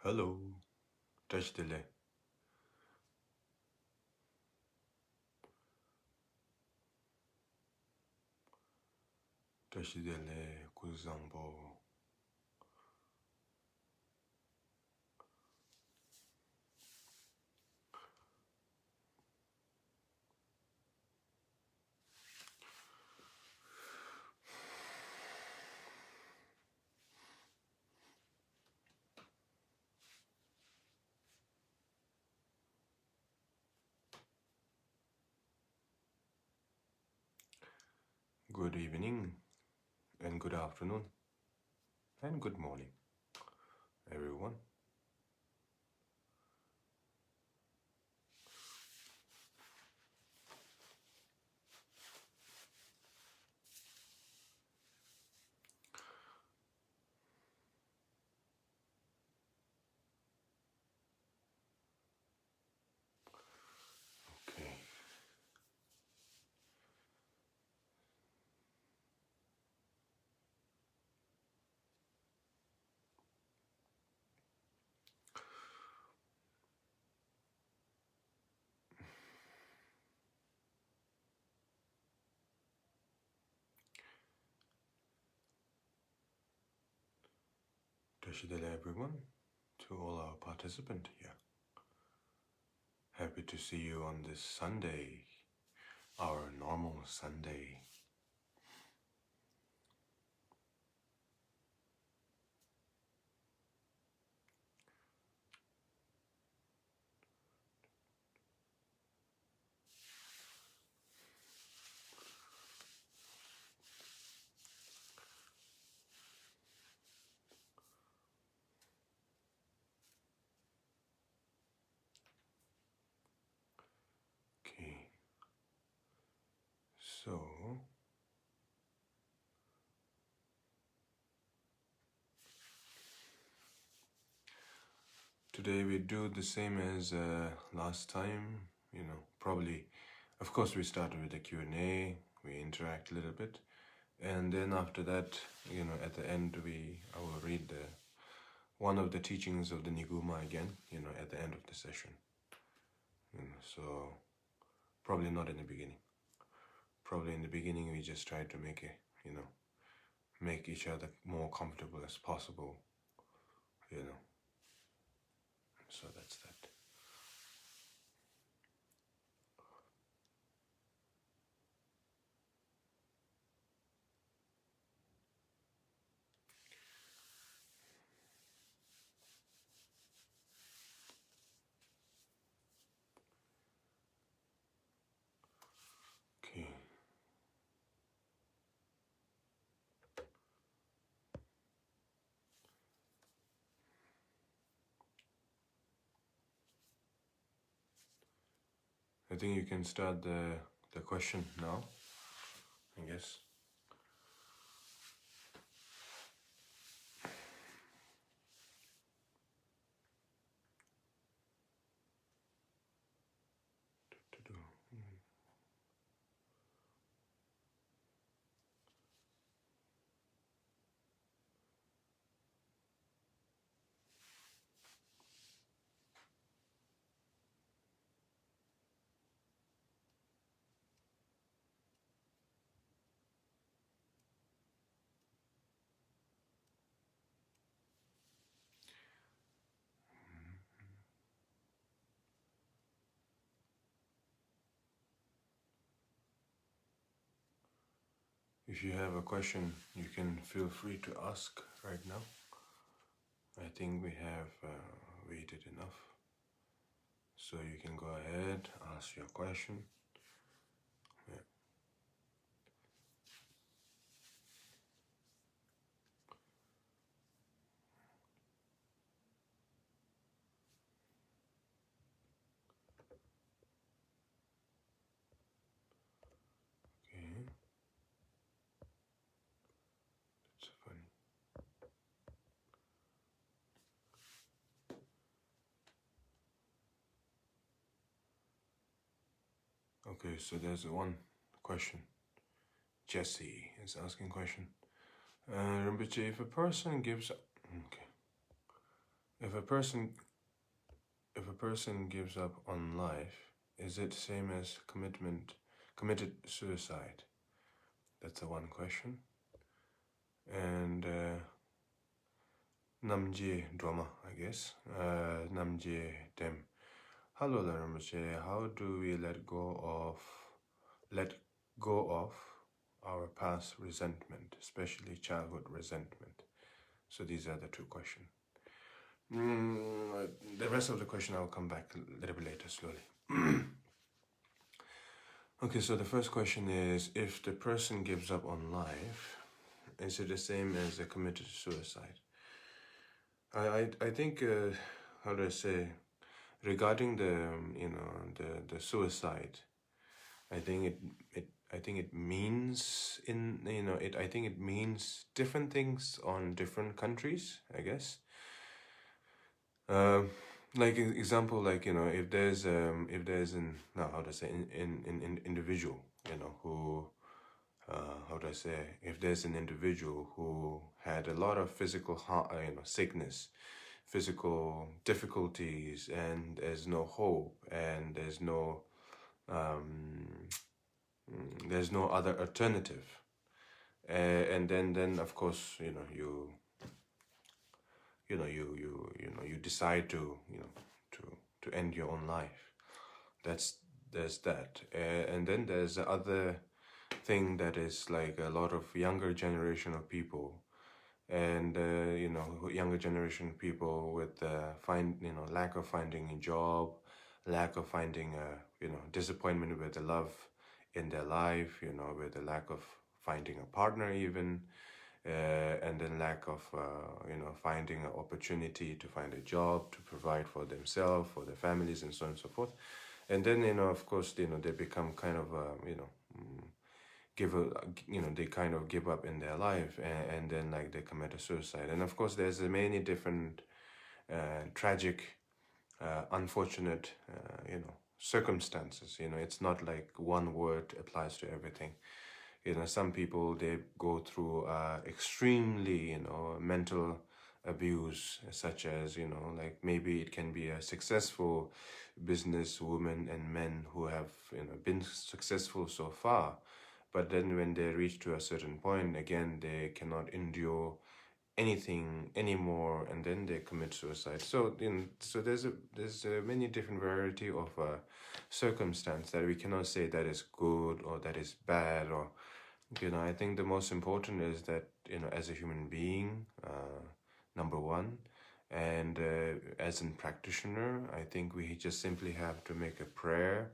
Hello, touch the leg. Touch the leg, Kuzambo. Good evening, and good afternoon, and good morning, everyone. Okay. Touch the leg, everyone, to all our participants here. Happy to see you on this Sunday, our normal Sunday. Okay. So, today we do the same as last time, probably. Of course, we started with the Q&A, we interact a little bit, and then after that, at the end, I will read one of the teachings of the Niguma again, at the end of the session. So, probably not in the beginning. Probably in the beginning, we just try to make make each other more comfortable as possible, So that's that. Okay. I think you can start the question now, I guess. If you have a question, you can feel free to ask right now. I think we have waited enough. So you can go ahead, ask your question. Yeah. Okay. That's funny. Okay, so there's one question. Jesse is asking question. Rinpoche, if a person gives... Okay. if a person gives up on life, is it same as committed suicide? That's the one question. And Namje Drama, I guess. Namje Dem. Hello, Rinpoche. How do we let go of our past resentment, especially childhood resentment? So these are the two questions. The rest of the question I'll come back a little bit later, slowly. Okay, so the first question is, if the person gives up on life, is it the same as a committed suicide? I think, how do I say, regarding the the suicide, I think it means I think it means different things on different countries, I guess. Like example, like if there's an how to say in individual who how do I say, if there's an individual who had a lot of physical sickness, physical difficulties, and there's no hope, and there's no other alternative, and then of course you decide to to end your own life. There's that, and then there's the other thing that is like a lot of younger generation of people, and younger generation people with lack of finding a job, lack of finding disappointment with the love in their life, with the lack of finding a partner even, and then lack of finding an opportunity to find a job to provide for themselves, for their families, and so on and so forth. And then of course they become kind of they kind of give up in their life, and then like they commit a suicide. And of course there's many different tragic unfortunate circumstances. It's not like one word applies to everything. Some people, they go through extremely mental abuse, such as like maybe it can be a successful business woman and men who have been successful so far, but then when they reach to a certain point, again they cannot endure anything anymore, and then they commit suicide. So so there's a many different variety of circumstance that we cannot say that is good or that is bad, or I think the most important is that as a human being, number one, and as a practitioner, I think we just simply have to make a prayer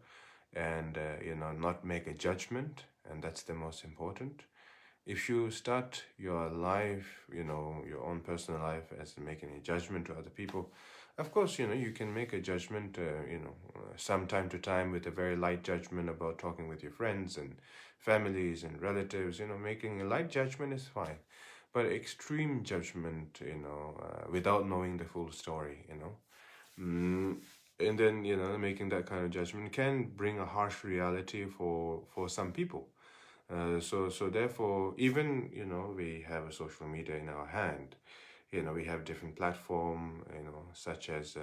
and not make a judgment, and that's the most important. If you start your life, your own personal life, as making a judgment to other people, of course, you can make a judgment, some time to time, with a very light judgment about talking with your friends and families and relatives. Making a light judgment is fine, but extreme judgment, without knowing the full story, and then making that kind of judgment can bring a harsh reality for some people. So therefore, even we have a social media in our hand. We have different platform, such as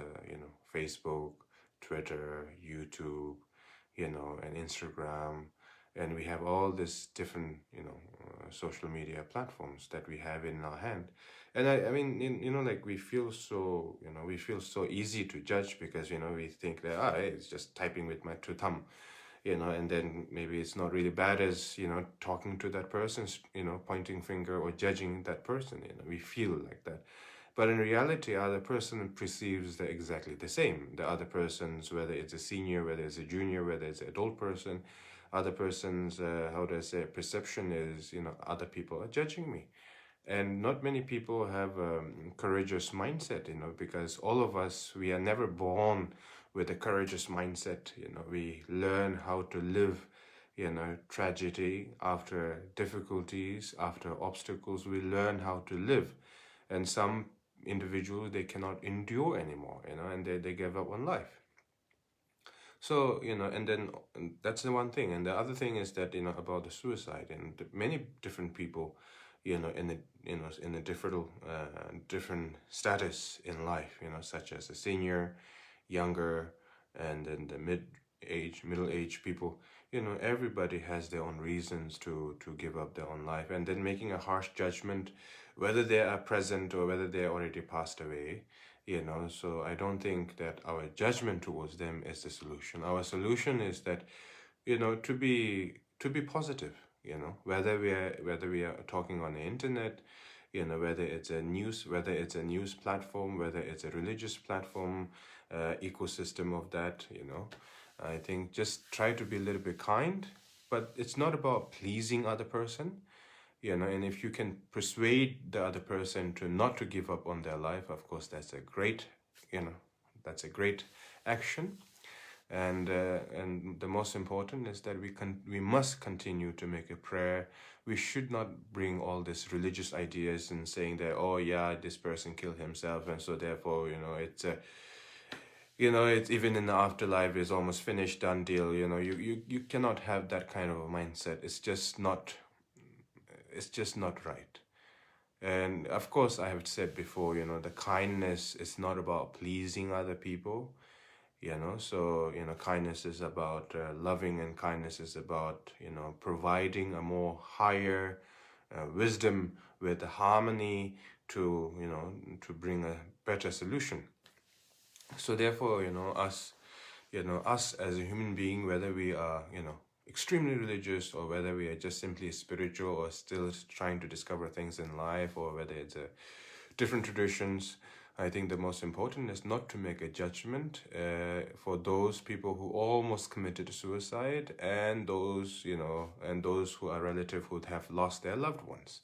Facebook, Twitter, YouTube, and Instagram, and we have all these different social media platforms that we have in our hand. And I mean, like we feel so easy to judge, because we think that hey, it's just typing with my two thumb. And then maybe it's not really bad as, talking to that person, pointing finger or judging that person, we feel like that. But in reality, other person perceives exactly the same. The other persons, whether it's a senior, whether it's a junior, whether it's an adult person, other person's, how do I say, perception is, other people are judging me. And not many people have a courageous mindset, because all of us, we are never born with a courageous mindset. We learn how to live, tragedy, after difficulties, after obstacles, we learn how to live. And some individuals, they cannot endure anymore, and they give up on life. So, and then that's the one thing. And the other thing is that, about the suicide, and many different people, in a different status in life, such as a senior, younger, and then the middle age people. Everybody has their own reasons to give up their own life, and then making a harsh judgment whether they are present or whether they are already passed away. So I don't think that our judgment towards them is the solution. Our solution is that to be positive, whether we are talking on the internet, whether it's a news platform, whether it's a religious platform, ecosystem of that. I think just try to be a little bit kind, but it's not about pleasing other person. And if you can persuade the other person to not to give up on their life, of course that's a great action. And the most important is that we must continue to make a prayer. We should not bring all these religious ideas and saying that, oh yeah, this person killed himself, and so therefore it's even in the afterlife is almost finished, done deal. You cannot have that kind of a mindset. It's just not right. And of course, I have said before, the kindness is not about pleasing other people. So kindness is about loving, and kindness is about providing a more higher wisdom with the harmony to bring a better solution. So therefore, us as a human being, whether we are extremely religious or whether we are just simply spiritual or still trying to discover things in life, or whether it's a different traditions, I think the most important is not to make a judgment for those people who almost committed suicide, and those who are relative who have lost their loved ones.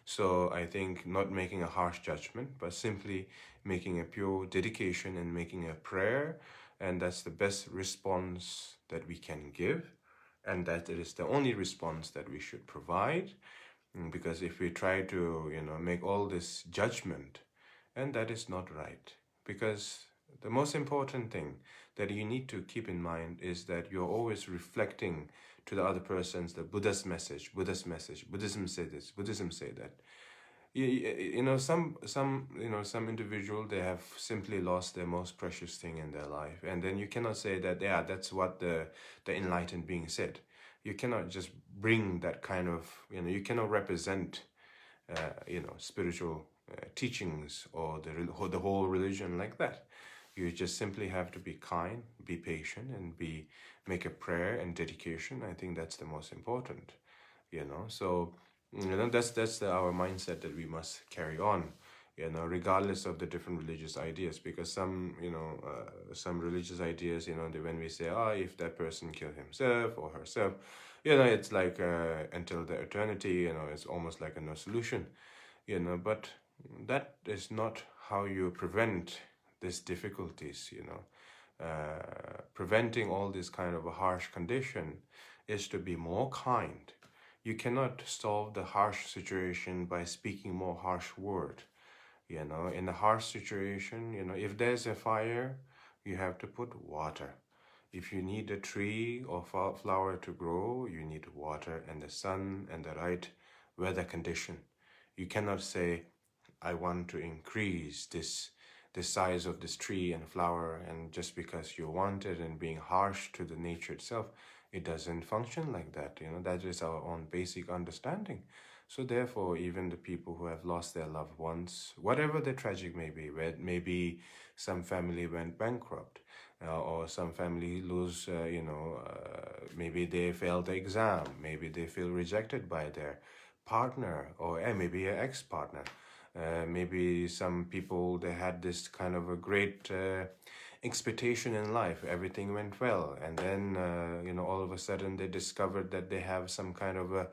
So I think not making a harsh judgment, but simply making a pure dedication and making a prayer, and that's the best response that we can give, and that it is the only response that we should provide. Because if we try to make all this judgment, and that is not right. Because the most important thing that you need to keep in mind is that you're always reflecting to the other persons the Buddha's message. Buddhism say this, Buddhism say that. Some individual, they have simply lost their most precious thing in their life, and then you cannot say that that's what the enlightened being said. You cannot just bring that kind of you cannot represent spiritual teachings or the whole religion like that. You just simply have to be kind, be patient, and make a prayer and dedication. I think that's the most important. So that's our mindset that we must carry on. Regardless of the different religious ideas, because some religious ideas, when we say, if that person killed himself or herself, it's like until the eternity, it's almost like a no solution, but that is not how you prevent these difficulties, preventing all this kind of a harsh condition is to be more kind. You cannot solve the harsh situation by speaking more harsh word. In a harsh situation, if there's a fire, you have to put water. If you need a tree or flower to grow, you need water and the sun and the right weather condition. You cannot say, I want to increase the size of this tree and flower, and just because you want it, and being harsh to the nature itself, it doesn't function like that. That is our own basic understanding. So therefore, even the people who have lost their loved ones, whatever the tragic may be, where maybe some family went bankrupt, or some family lose, maybe they failed the exam, maybe they feel rejected by their partner, or maybe an ex-partner. Maybe some people, they had this kind of a great expectation in life, everything went well, and then all of a sudden they discovered that they have some kind of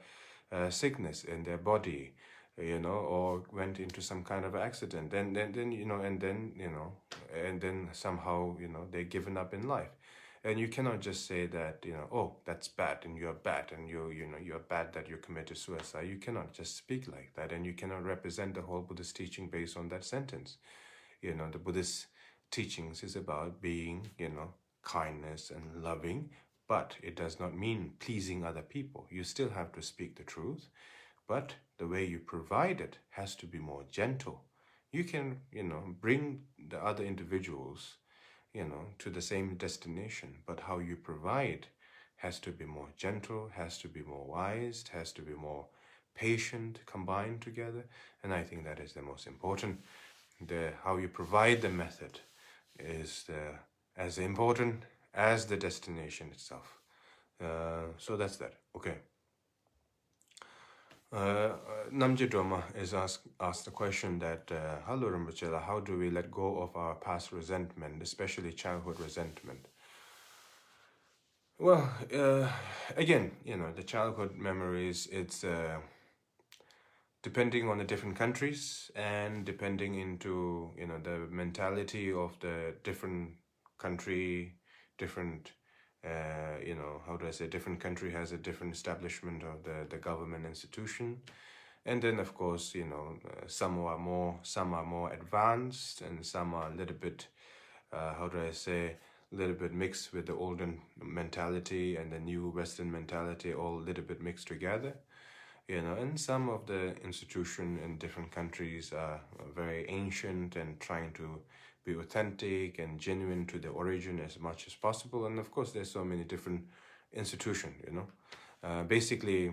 a sickness in their body, or went into some kind of accident, and then somehow they're given up in life. And you cannot just say that, oh, that's bad and you're bad and you're bad that you committed suicide. You cannot just speak like that, and you cannot represent the whole Buddhist teaching based on that sentence. The Buddhist teachings is about being, kindness and loving, but it does not mean pleasing other people. You still have to speak the truth, but the way you provide it has to be more gentle. You can, bring the other individuals, to the same destination, but how you provide has to be more gentle, has to be more wise, has to be more patient, combined together. And I think that is the most important. How you provide the method is as important as the destination itself. So that's that. Okay. Namje Doma is asked the question that, Hello Rinpoche, how do we let go of our past resentment, especially childhood resentment? Well, again, the childhood memories, it's depending on the different countries and depending into, the mentality of the different country, different, how do I say, different country has a different establishment of the government institution. And then, of course, some are more advanced and some are a little bit, how do I say, a little bit mixed with the olden mentality and the new Western mentality, all a little bit mixed together. And some of the institutions in different countries are very ancient and trying to be authentic and genuine to the origin as much as possible. And of course, there's so many different institutions, basically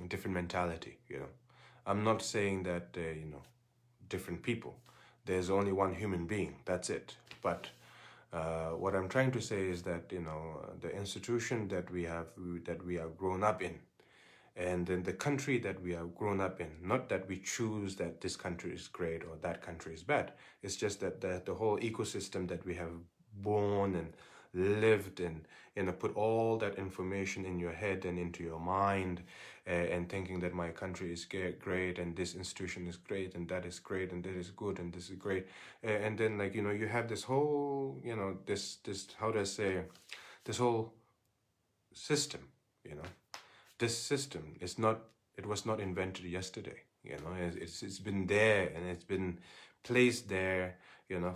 different mentality, I'm not saying that, different people. There's only one human being, that's it. But what I'm trying to say is that, the institution that we are grown up in, and then the country that we are grown up in, not that we choose that this country is great or that country is bad. It's just that the whole ecosystem that we have born and lived in, put all that information in your head and into your mind, and thinking that my country is great and this institution is great and that is great and that is good and this is great. And then you have this whole, this how do I say, this whole system, This system is not, it was not invented yesterday, it's been there and it's been placed there,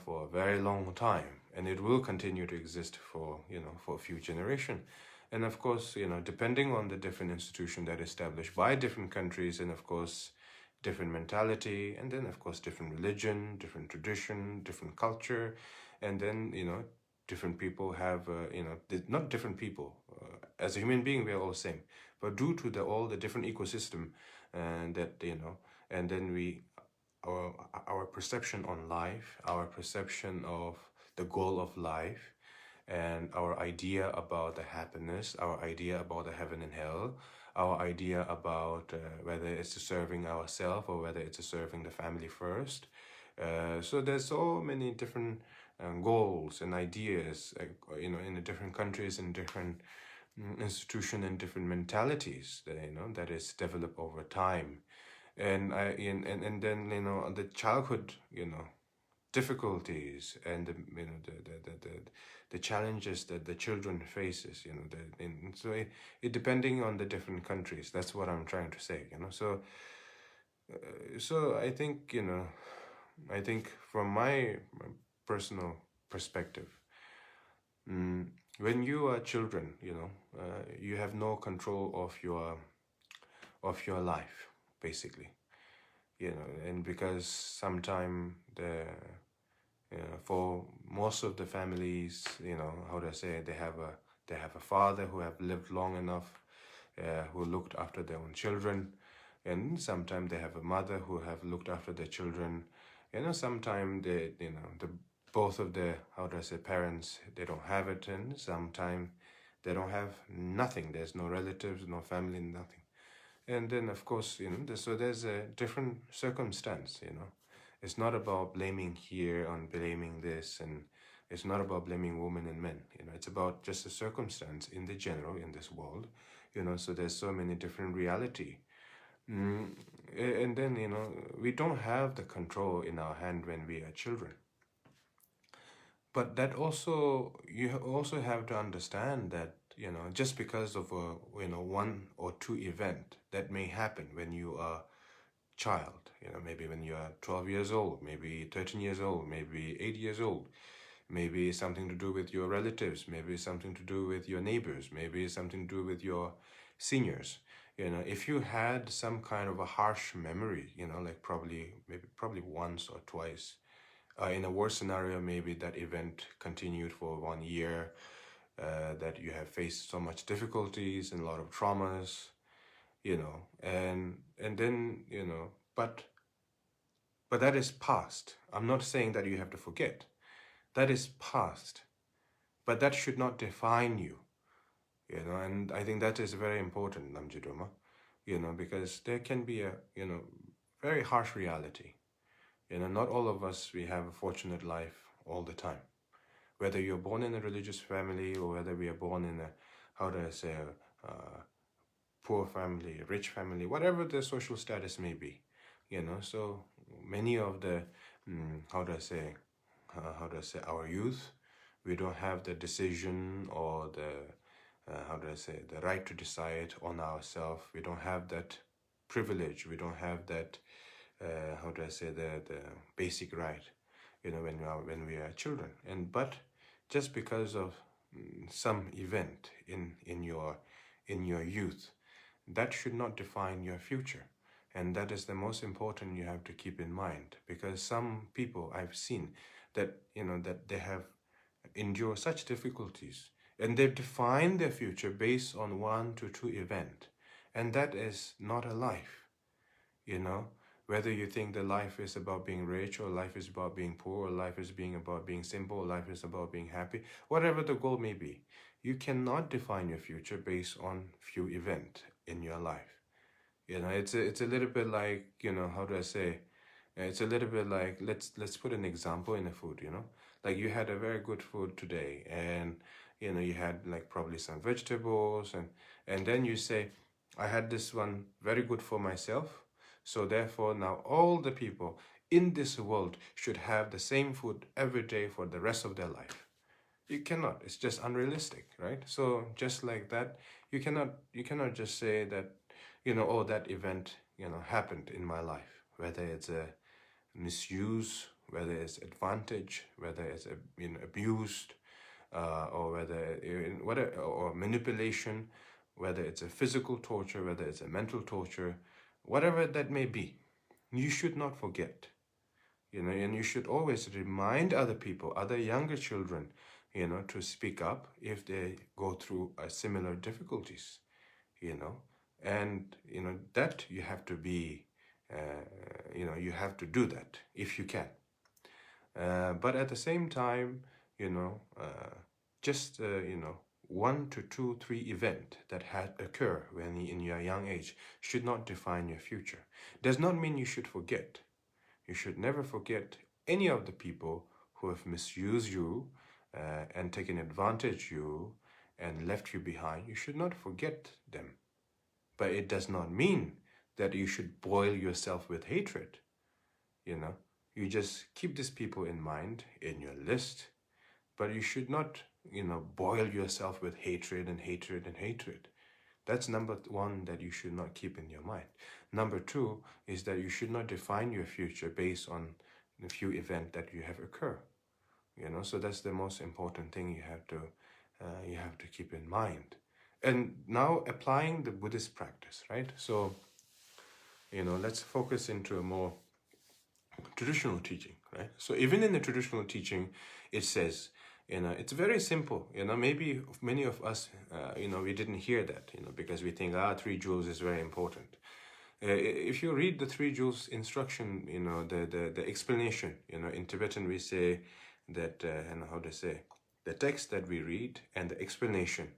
for a very long time, and it will continue to exist for, for a few generations. And of course, depending on the different institution that is established by different countries, and of course, different mentality, and then of course, different religion, different tradition, different culture, and then, different people have, not different people, as a human being, we are all the same. But due to all the different ecosystem, and that, and then our perception on life, our perception of the goal of life, and our idea about the happiness, our idea about the heaven and hell, our idea about whether it's serving ourselves or whether it's serving the family first. So there's so many different goals and ideas, in the different countries and different institution and different mentalities that, that is developed over time. And then, the childhood, difficulties and the challenges that the children faces, so it depending on the different countries. That's what I'm trying to say, so I think, I think from my personal perspective, when you are children, you have no control of your life, basically, and because sometimes for most of the families, how do I say, they have a father who have lived long enough, who looked after their own children, and sometimes they have a mother who have looked after their children. Sometimes they, both of the, how do I say, parents, they don't have it, and sometimes they don't have nothing. There's no relatives, no family, nothing. And then, of course, so there's a different circumstance, It's not about blaming here on blaming this, and it's not about blaming women and men, It's about just a circumstance in the general, in this world, So there's so many different reality. And then, we don't have the control in our hand when we are children. But that also, you also have to understand that, just because of a, one or two event that may happen when you are child, maybe when you are 12 years old, maybe 13 years old, maybe 8 years old, maybe something to do with your relatives, maybe something to do with your neighbors, maybe something to do with your seniors. You know, if you had some kind of a harsh memory, you know, like probably once or twice, in a worse scenario, maybe that event continued for 1 year, that you have faced so much difficulties and a lot of traumas, you know, and then, you know, but that is past. I'm not saying that you have to forget. That is past, but that should not define you, you know, and I think that is very important, Namjidoma, you know, because there can be a, you know, very harsh reality. You know, not all of us, we have a fortunate life all the time. Whether you're born in a religious family or whether we are born in a, how do I say, a poor family, a rich family, whatever the social status may be, you know. So many of the, how do I say, our youth, we don't have the decision or the, how do I say, the right to decide on ourselves. We don't have that privilege. We don't have that, how do I say, the basic right, you know, when we are children. And but just because of some event in your youth, that should not define your future. And that is the most important you have to keep in mind, because some people I've seen that, you know, that they have endured such difficulties and they've defined their future based on 1 to 2 events, and that is not a life, you know. Whether you think that life is about being rich, or life is about being poor, or life is about being simple, or life is about being happy, whatever the goal may be, you cannot define your future based on few events in your life. You know, it's a little bit like, you know, how do I say? It's a little bit like, let's put an example in the food, you know, like you had a very good food today, and you know, you had like probably some vegetables, and then you say, I had this one very good for myself, so therefore now all the people in this world should have the same food every day for the rest of their life. You cannot. It's just unrealistic, right? So just like that, you cannot just say that, you know, oh, that event, you know, happened in my life, whether it's a misuse, whether it's advantage, whether it's, you know, abused, or whether whatever, or manipulation, whether it's a physical torture, whether it's a mental torture, whatever that may be, you should not forget, you know, and you should always remind other people, other younger children, you know, to speak up if they go through similar difficulties, you know, and you know that you have to be, you know, you have to do that if you can, but at the same time, you know, just you know, 1 to 2, 3 event that had occur when in your young age should not define your future. Does not mean you should forget. You should never forget any of the people who have misused you, and taken advantage of you and left you behind. You should not forget them. But it does not mean that you should boil yourself with hatred. You know, you just keep these people in mind in your list, but you should not, you know, boil yourself with hatred and hatred and hatred. That's number 1 that you should not keep in your mind. Number 2 is that you should not define your future based on the few events that you have occur. You know, so that's the most important thing you have to keep in mind. And now applying the Buddhist practice, right? So, you know, let's focus into a more traditional teaching, right? So even in the traditional teaching, it says, you know, it's very simple. You know, maybe many of us, you know, we didn't hear that, you know, because we think, 3 jewels is very important. If you read the 3 jewels instruction, you know, the explanation, you know, in Tibetan we say that, and how to say, the text that we read and the explanation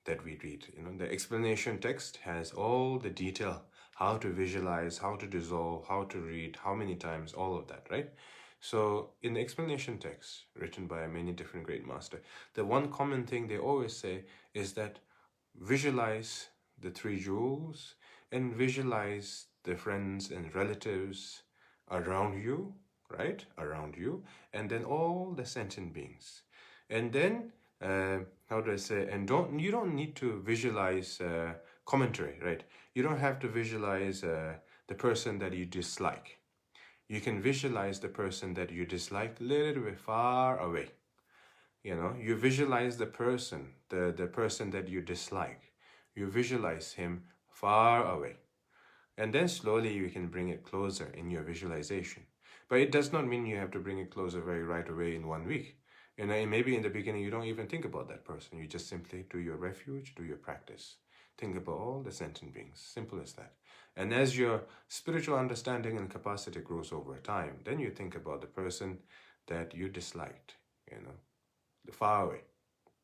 that we read. You know, the explanation text has all the detail, how to visualize, how to dissolve, how to read, how many times, all of that, right? So in the explanation text written by many different great masters, the one common thing they always say is that visualize the 3 jewels and visualize the friends and relatives around you, right? Around you, and then all the sentient beings. And then, how do I say, and you don't need to visualize commentary, right? You don't have to visualize the person that you dislike. You can visualize the person that you dislike a little bit far away. You know, you visualize the person, the person that you dislike. You visualize him far away. And then slowly you can bring it closer in your visualization. But it does not mean you have to bring it closer right away in 1 week. And maybe in the beginning you don't even think about that person. You just simply do your refuge, do your practice. Think about all the sentient beings. Simple as that. And as your spiritual understanding and capacity grows over time, then you think about the person that you disliked, the far away.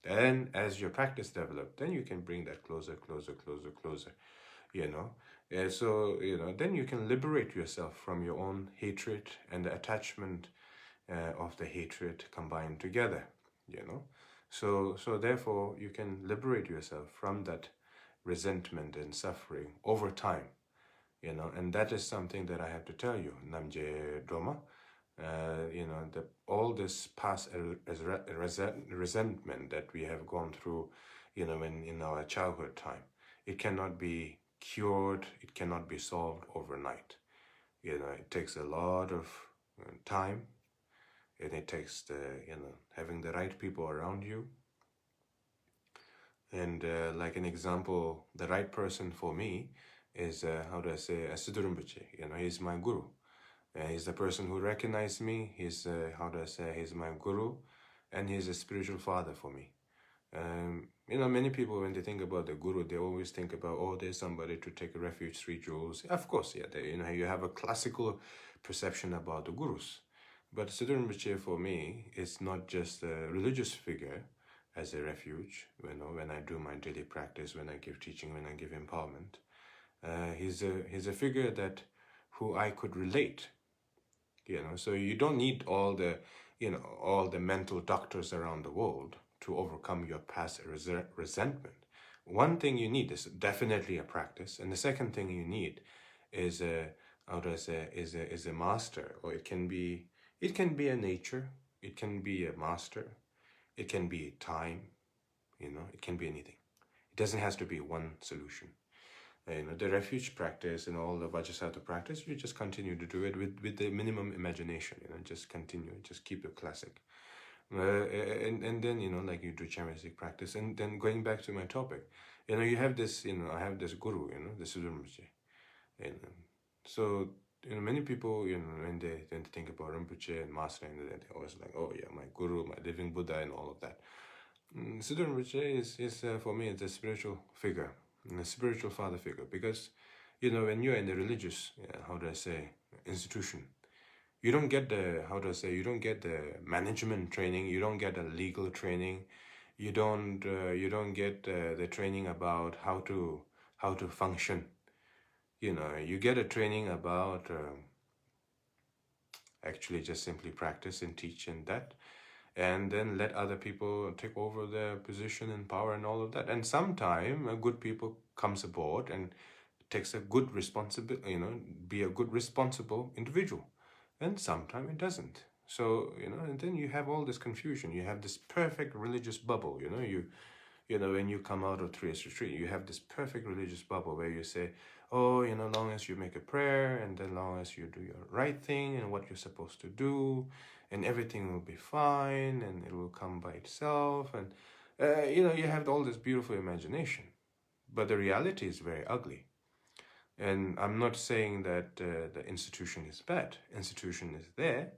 Then as your practice develops, then you can bring that closer, so, then you can liberate yourself from your own hatred and the attachment of the hatred combined together, So therefore, you can liberate yourself from that resentment and suffering over time, and that is something that I have to tell you, Namje Doma. All this past resentment that we have gone through, in our childhood time, it cannot be cured, it cannot be solved overnight. It takes a lot of time, and it takes having the right people around you. And like an example, the right person for me is, Siddha Rinpoche. He's my guru. He's the person who recognized me. He's, he's my guru, and he's a spiritual father for me. Many people, when they think about the guru, they always think about, oh, there's somebody to take a refuge, 3 jewels. Of course, yeah, you have a classical perception about the gurus. But Siddha Rinpoche for me is not just a religious figure as a refuge, when I do my daily practice, when I give teaching, when I give empowerment. He's a figure that who I could relate. So you don't need all the mental doctors around the world to overcome your past resentment. One thing you need is definitely a practice, and the second thing you need is a master, or it can be a nature, it can be a master, it can be time, it can be anything. It doesn't have to be one solution. The refuge practice and all the Vajrasattva practice, you just continue to do it with the minimum imagination, just continue, just keep it classic. And then, like you do Charismatic practice. And then going back to my topic, you have this, I have this guru, the Siddha Rinpoche. And so, many people, when they think about Rinpoche and Master, and they're always like, oh yeah, my guru, my living Buddha, and all of that. Siddha Rinpoche is for me, it's a spiritual figure, a spiritual father figure, because, when you're in the religious, institution, you don't get the, you don't get the management training, you don't get the legal training, you don't get the training about how to function. You get a training about actually just simply practice and teach and that, and then let other people take over their position and power and all of that. And sometime a good people comes aboard and takes a good responsibility, be a good responsible individual. And sometimes it doesn't. So, and then you have all this confusion. You have this perfect religious bubble, when you come out of 3S retreat, you have this perfect religious bubble where you say, oh, long as you make a prayer, and then long as you do your right thing and what you're supposed to do, and everything will be fine, and it will come by itself. And, you have all this beautiful imagination. But the reality is very ugly. And I'm not saying that the institution is bad. Institution is there,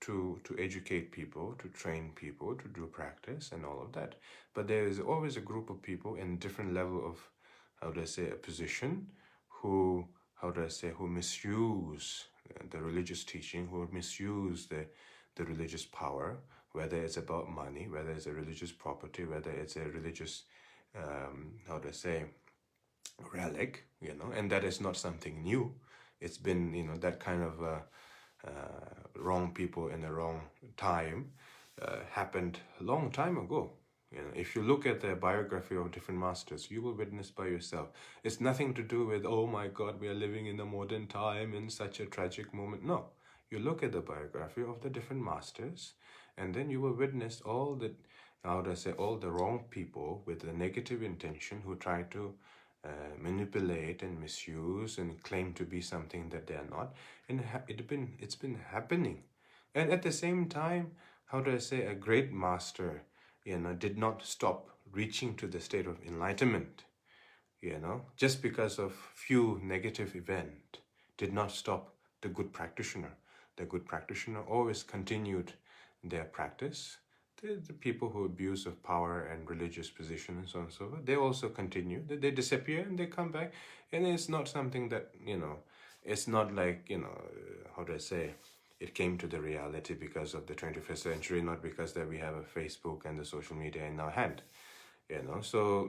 to educate people, to train people, to do practice and all of that. But there is always a group of people in different level of, a position who, who misuse the religious teaching, who misuse the religious power, whether it's about money, whether it's a religious property, whether it's a religious, relic, and that is not something new. It's been, that kind of wrong people in the wrong time happened a long time ago. If you look at the biography of different masters, you will witness by yourself. It's nothing to do with, oh my God, we are living in a modern time in such a tragic moment. No, you look at the biography of the different masters, and then you will witness all the, all the wrong people with the negative intention who try to manipulate and misuse and claim to be something that they are not. And it's been happening. And at the same time, a great master, did not stop reaching to the state of enlightenment. You know, just because of few negative event did not stop the good practitioner. The good practitioner always continued their practice. The people who abuse of power and religious position and so on and so forth, they also continue. They disappear and they come back. And it's not something that, it's not like, how do I say, it came to the reality because of the 21st century, not because that we have a Facebook and the social media in our hand. So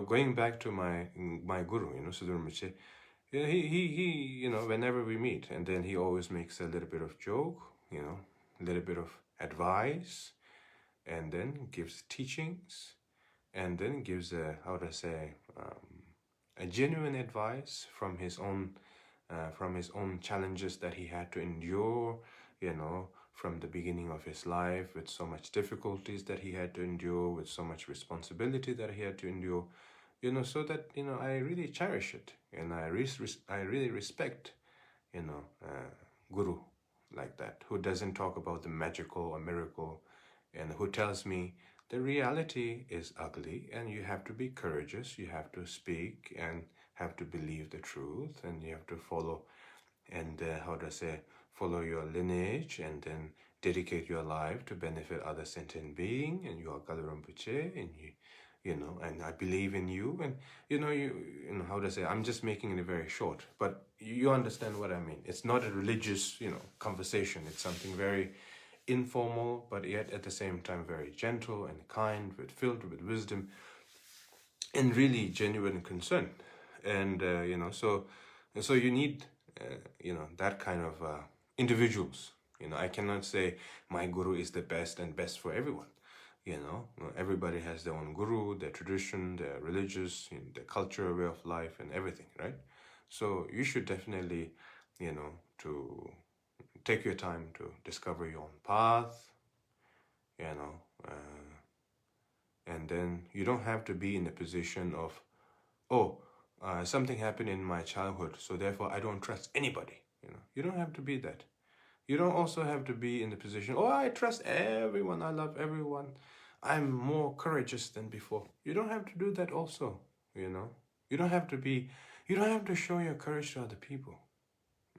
going back to my guru, Sadhu Rinpoche, yeah, he, whenever we meet, and then he always makes a little bit of joke, a little bit of advice, and then gives teachings, and then gives a genuine advice from his own challenges that he had to endure, from the beginning of his life, with so much difficulties that he had to endure, with so much responsibility that he had to endure, so that, I really cherish it, and I really respect, Guru like that, who doesn't talk about the magical or miracle, and who tells me the reality is ugly and you have to be courageous, you have to speak and have to believe the truth, and you have to follow and follow your lineage, and then dedicate your life to benefit other sentient being, and you are Kalu Rinpoche, and and I believe in you, and I'm just making it very short, but you understand what I mean. It's not a religious, conversation. It's something very informal, but yet at the same time very gentle and kind, filled with wisdom and really genuine concern. And so you need that kind of individuals. I cannot say my guru is the best and best for everyone. Everybody has their own guru, their tradition, their religious, their culture, way of life, and everything, right? So you should definitely, to take your time to discover your own path, and then you don't have to be in a position of, something happened in my childhood, so therefore I don't trust anybody. You don't have to be that. You don't also have to be in the position, I trust everyone, I love everyone, I'm more courageous than before. You don't have to do that also, You don't have to show your courage to other people.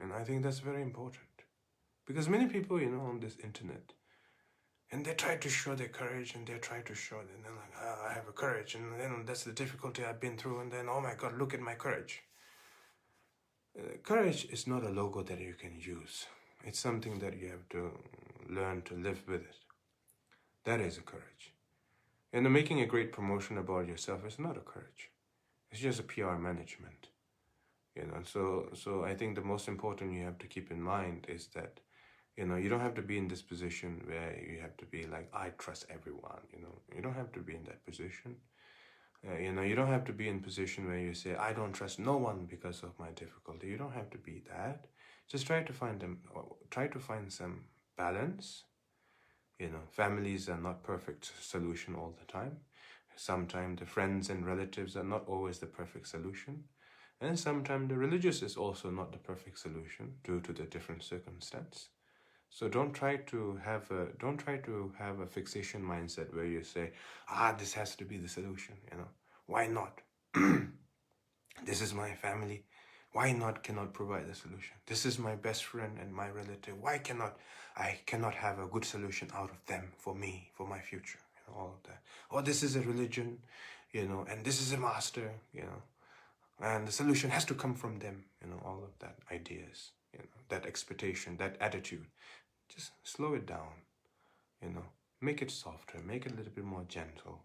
And I think that's very important. Because many people, on this internet, and they try to show their courage, and they try to show, and they're like, I have a courage, and then that's the difficulty I've been through, and then, oh my God, look at my courage. Courage is not a logo that you can use. It's something that you have to learn to live with it. That is a courage. And making a great promotion about yourself is not a courage. It's just a PR management. So I think the most important you have to keep in mind is that, you don't have to be in this position where you have to be like, I trust everyone, You don't have to be in that position. You don't have to be in a position where you say, I don't trust no one because of my difficulty. You don't have to be that. Just try to find some balance. Families are not perfect solution all the time. Sometimes the friends and relatives are not always the perfect solution. And sometimes the religious is also not the perfect solution due to the different circumstance. So don't try to have a fixation mindset where you say, this has to be the solution, Why not? This is my family. Why not cannot provide the solution? This is my best friend and my relative. Why I cannot have a good solution out of them for me, for my future, all of that. Or this is a religion, and this is a master, and the solution has to come from them, all of that ideas, that expectation, that attitude. Just slow it down, make it softer, make it a little bit more gentle,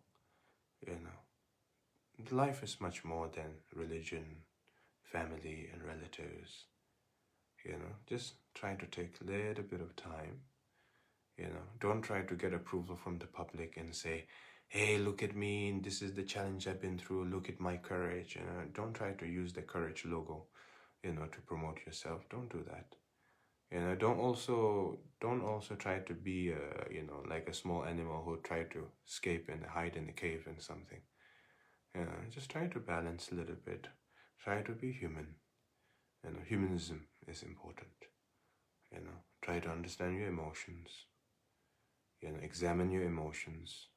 Life is much more than religion, family, and relatives, Just try to take a little bit of time, Don't try to get approval from the public and say, hey, look at me, this is the challenge I've been through, look at my courage, Don't try to use the courage logo, to promote yourself. Don't do that. Don't also try to be like a small animal who try to escape and hide in a cave and something. Just try to balance a little bit. Try to be human. Humanism is important. Try to understand your emotions. Examine your emotions,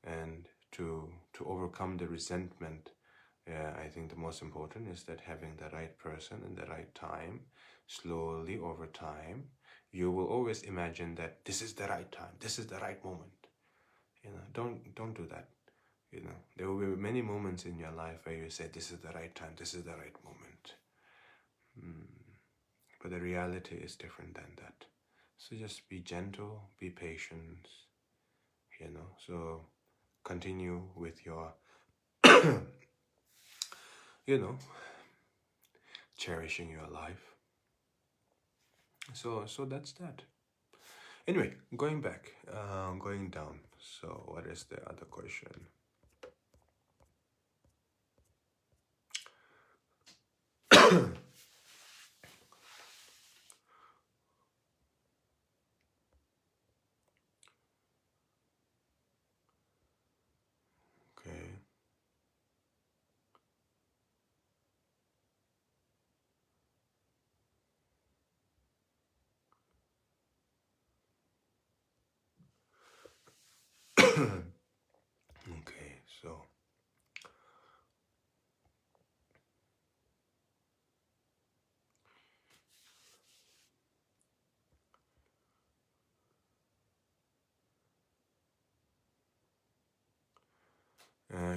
and to overcome the resentment I think the most important is that having the right person in the right time, slowly over time, you will always imagine that this is the right time, this is the right moment. Don't do that. There will be many moments in your life where you say this is the right time, this is the right moment. But the reality is different than that. So just be gentle, be patient, so continue with your, cherishing your life. So that's that. Anyway, going back, going down. So what is the other question? Okay. Okay, so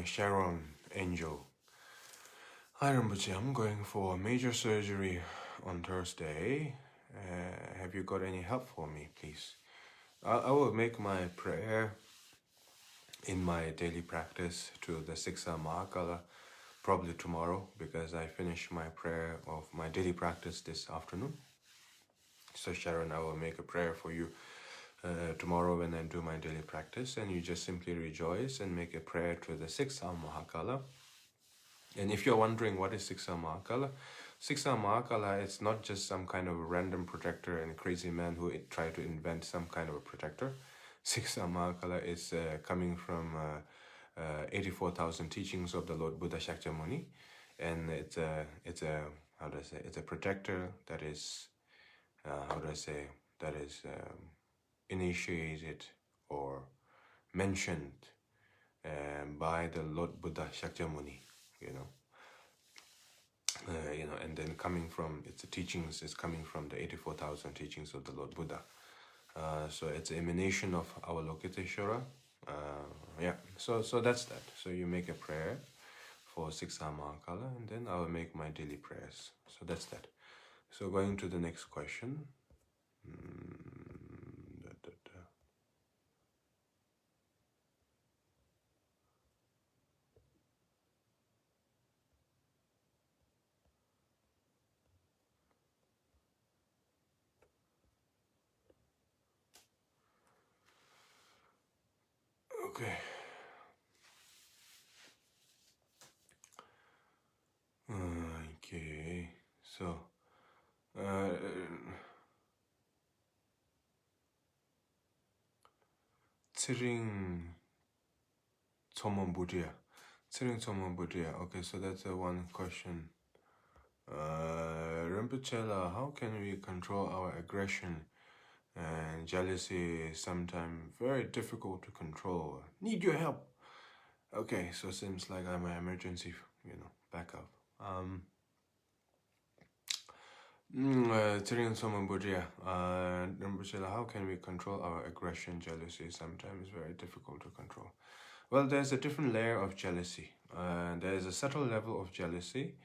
Sharon Angel. Hi Rinpoche, I'm going for major surgery on Thursday. Have you got any help for me, please? I will make my prayer in my daily practice to the Siksa Mahakala probably tomorrow, because I finish my prayer of my daily practice this afternoon. So Sharon, I will make a prayer for you tomorrow when I do my daily practice, and you just simply rejoice and make a prayer to the Siksa Mahakala. And if you're wondering what is Siksa Mahakala, Siksa Mahakala, it's not just some kind of random protector and crazy man who tried to invent some kind of a protector. Siksa Mahakala is coming from 84,000 teachings of the Lord Buddha Shakyamuni, and it's a how do I say, it's a protector that is initiated or mentioned by the Lord Buddha Shakyamuni, and then coming from its teachings is coming from the 84,000 teachings of the Lord Buddha. So it's an emanation of our Lokiteshvara. So that's that. So you make a prayer for Siksa Mahakala, and then I will make my daily prayers. So that's that. So going to the next question. Okay. Okay. So, Tsiring Tsomon Buddhya. Tsiring Tsomon Buddhya. Okay, so that's one question. Rinpoche, how can we control our aggression and jealousy? Is sometimes very difficult to control. Need your help. Okay, so it seems like I'm an emergency, backup. Tsiring Tsomon Buddhya. Rinpoche, how can we control our aggression, jealousy? Sometimes very difficult to control. Well, there's a different layer of jealousy. There's a subtle level of jealousy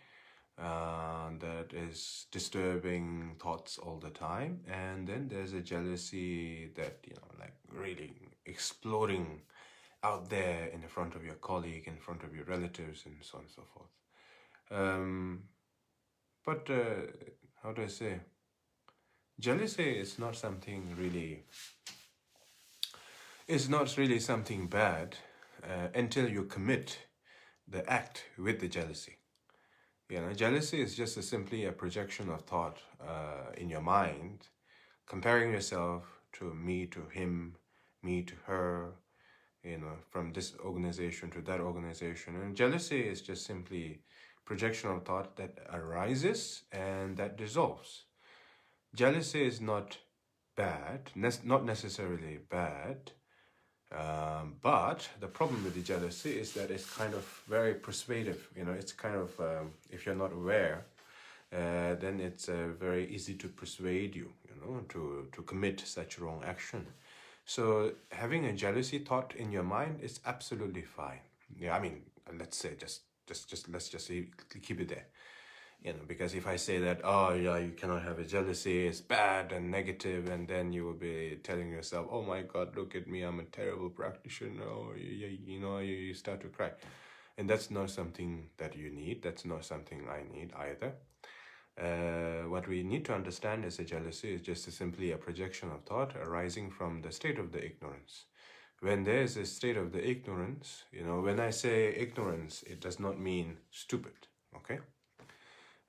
that is disturbing thoughts all the time, and then there's a jealousy that like really exploding out there in front of your colleague, in front of your relatives, and so on and so forth. But how do I say? Jealousy is not something really. It's not really something bad until you commit the act with the jealousy. Jealousy is just simply a projection of thought in your mind, comparing yourself to me to him, me to her, from this organization to that organization. And jealousy is just simply projection of thought that arises and that dissolves. Jealousy is not bad, not necessarily bad, But the problem with the jealousy is that it's kind of very persuasive. It's kind of, if you're not aware, then it's very easy to persuade you, to commit such wrong action. So having a jealousy thought in your mind is absolutely fine. Yeah, I mean, let's say let's just keep it there. Because if I say that, oh yeah, you cannot have a jealousy, it's bad and negative, and then you will be telling yourself, oh my God, look at me, I'm a terrible practitioner, or you start to cry. And that's not something that you need, that's not something I need either. What we need to understand is a jealousy is just simply a projection of thought arising from the state of the ignorance. When there is a state of the ignorance, when I say ignorance, it does not mean stupid, okay?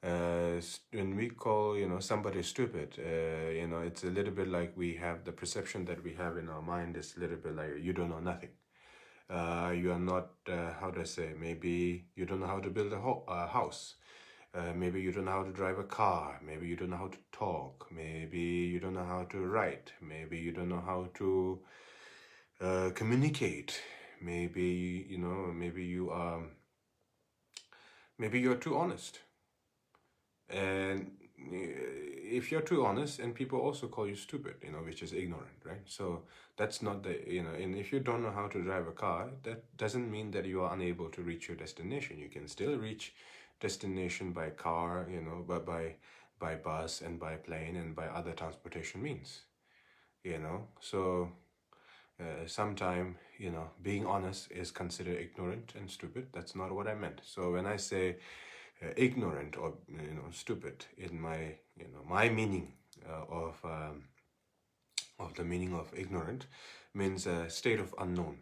When we call somebody stupid, it's a little bit like we have the perception that we have in our mind is a little bit like you don't know nothing. You are not, how do I say, maybe you don't know how to build a house. Maybe you don't know how to drive a car. Maybe you don't know how to talk. Maybe you don't know how to write. Maybe you don't know how to communicate. Maybe maybe you're too honest. And if you're too honest, and people also call you stupid, which is ignorant, right? So that's not and if you don't know how to drive a car, that doesn't mean that you are unable to reach your destination. You can still reach destination by car, but by bus and by plane and by other transportation means, So sometime, being honest is considered ignorant and stupid. That's not what I meant. So when I say ignorant or stupid, in my meaning of the meaning of ignorant means a state of unknown.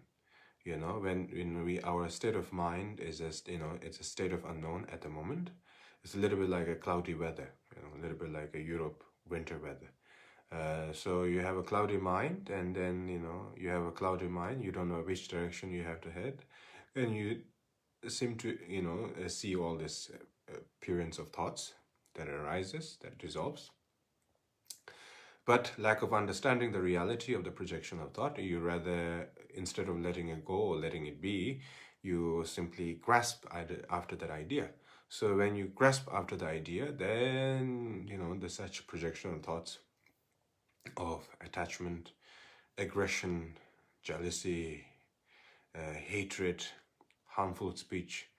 When our state of mind is it's a state of unknown at the moment. It's a little bit like a cloudy weather, a little bit like a Europe winter weather. So you have a cloudy mind, and then you have a cloudy mind. You don't know which direction you have to head, and you seem to see all this appearance of thoughts that arises, that dissolves. But lack of understanding the reality of the projection of thought, you rather, instead of letting it go or letting it be, you simply grasp after that idea. So when you grasp after the idea, then there's such projection of thoughts of attachment, aggression, jealousy, hatred, harmful speech,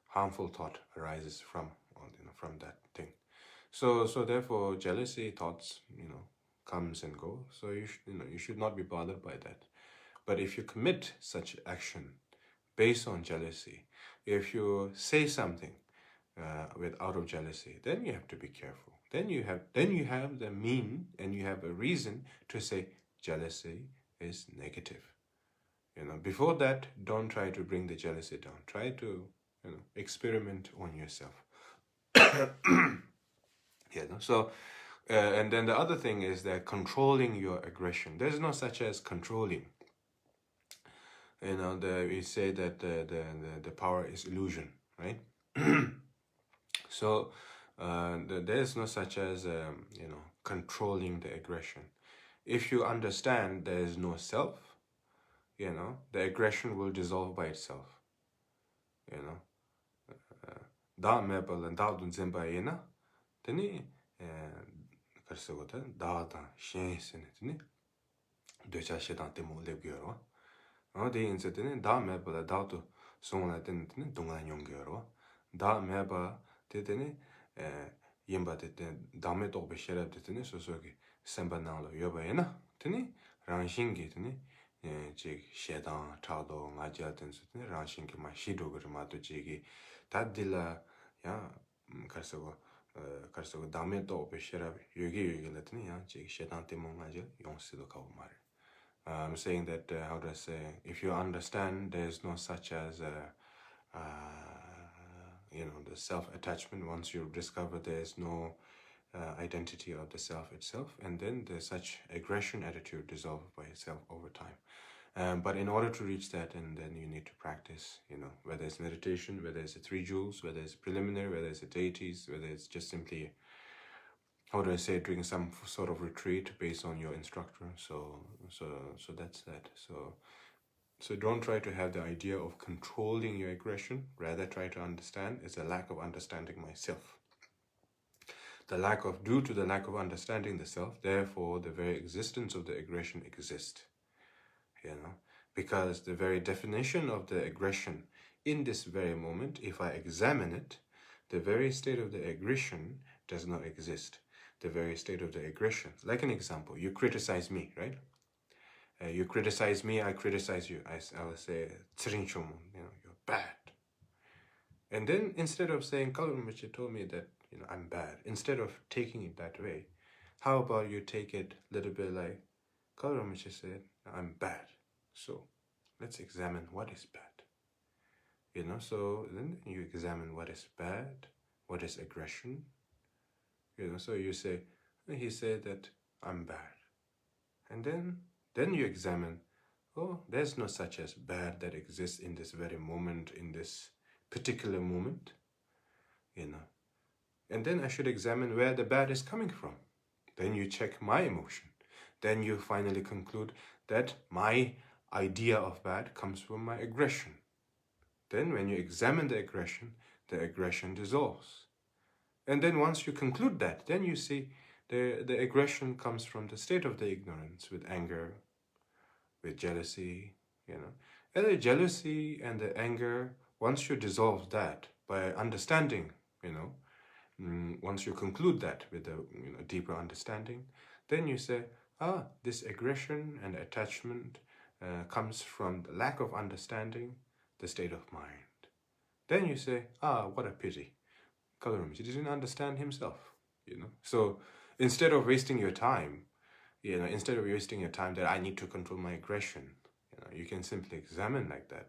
harmful thought arises from that thing. So therefore jealousy thoughts comes and go. So you should not be bothered by that. But if you commit such action based on jealousy, if you say something out of jealousy, then you have to be careful. Then you have the mean and you have a reason to say jealousy is negative. Before that, don't try to bring the jealousy down. Try to experiment on yourself. So and then the other thing is that controlling your aggression. There's no such as controlling. We say that the power is illusion, right? So there's no such as controlling the aggression. If you understand there is no self, the aggression will dissolve by itself. Da mebal and da dun zemba yena, teni karsogota da da shen senetini decha shedan temo lebgyoro. De insetini da mebal da to songla tenetini dongan yongyoro. Da meba teteni yemba teten dame to be sherab tetini sosogi semba nalo yoba yena, teni ranshingi teni jig shedan chado ngaja tensutini ranshingi ma shidogri mato jigi tadila ya karsago dame to be sherab yogi latini ya jig shedan temo ngaja yongsido kawmare. I'm saying that how do I say, if you understand there's no such as the self-attachment. Once you discover there's no identity of the self itself, and then there's such aggression attitude dissolves by itself over time. But in order to reach that, and then you need to practice, whether it's meditation, whether it's the 3 jewels, whether it's preliminary, whether it's the deities, whether it's just simply, how do I say, doing some sort of retreat based on your instructor. So that's that. So So don't try to have the idea of controlling your aggression. Rather try to understand. It's a lack of understanding myself. Due to the lack of understanding the self, therefore the very existence of the aggression exists. Because the very definition of the aggression in this very moment, if I examine it, the very state of the aggression does not exist. The very state of the aggression. Like an example, you criticize me, right? You criticize me, I criticize you. I will say, you're bad. And then instead of saying, Kalu Rinpoche told me that, I'm bad, instead of taking it that way, how about you take it a little bit like, Kalu Rinpoche said, I'm bad. So let's examine what is bad. So then you examine what is bad, what is aggression. So you say, he said that I'm bad. And then you examine, oh, there's no such as bad that exists in this very moment, in this particular moment, And then I should examine where the bad is coming from. Then you check my emotion. Then you finally conclude that my idea of bad comes from my aggression. Then when you examine the aggression dissolves. And then once you conclude that, then you see the aggression comes from the state of the ignorance, with anger, with jealousy, And the jealousy and the anger, once you dissolve that by understanding, once you conclude that with a deeper understanding, then you say, this aggression and attachment comes from the lack of understanding the state of mind. Then you say, what a pity. Kalu Rinpoche didn't understand himself, So instead of wasting your time, that I need to control my aggression, you can simply examine like that.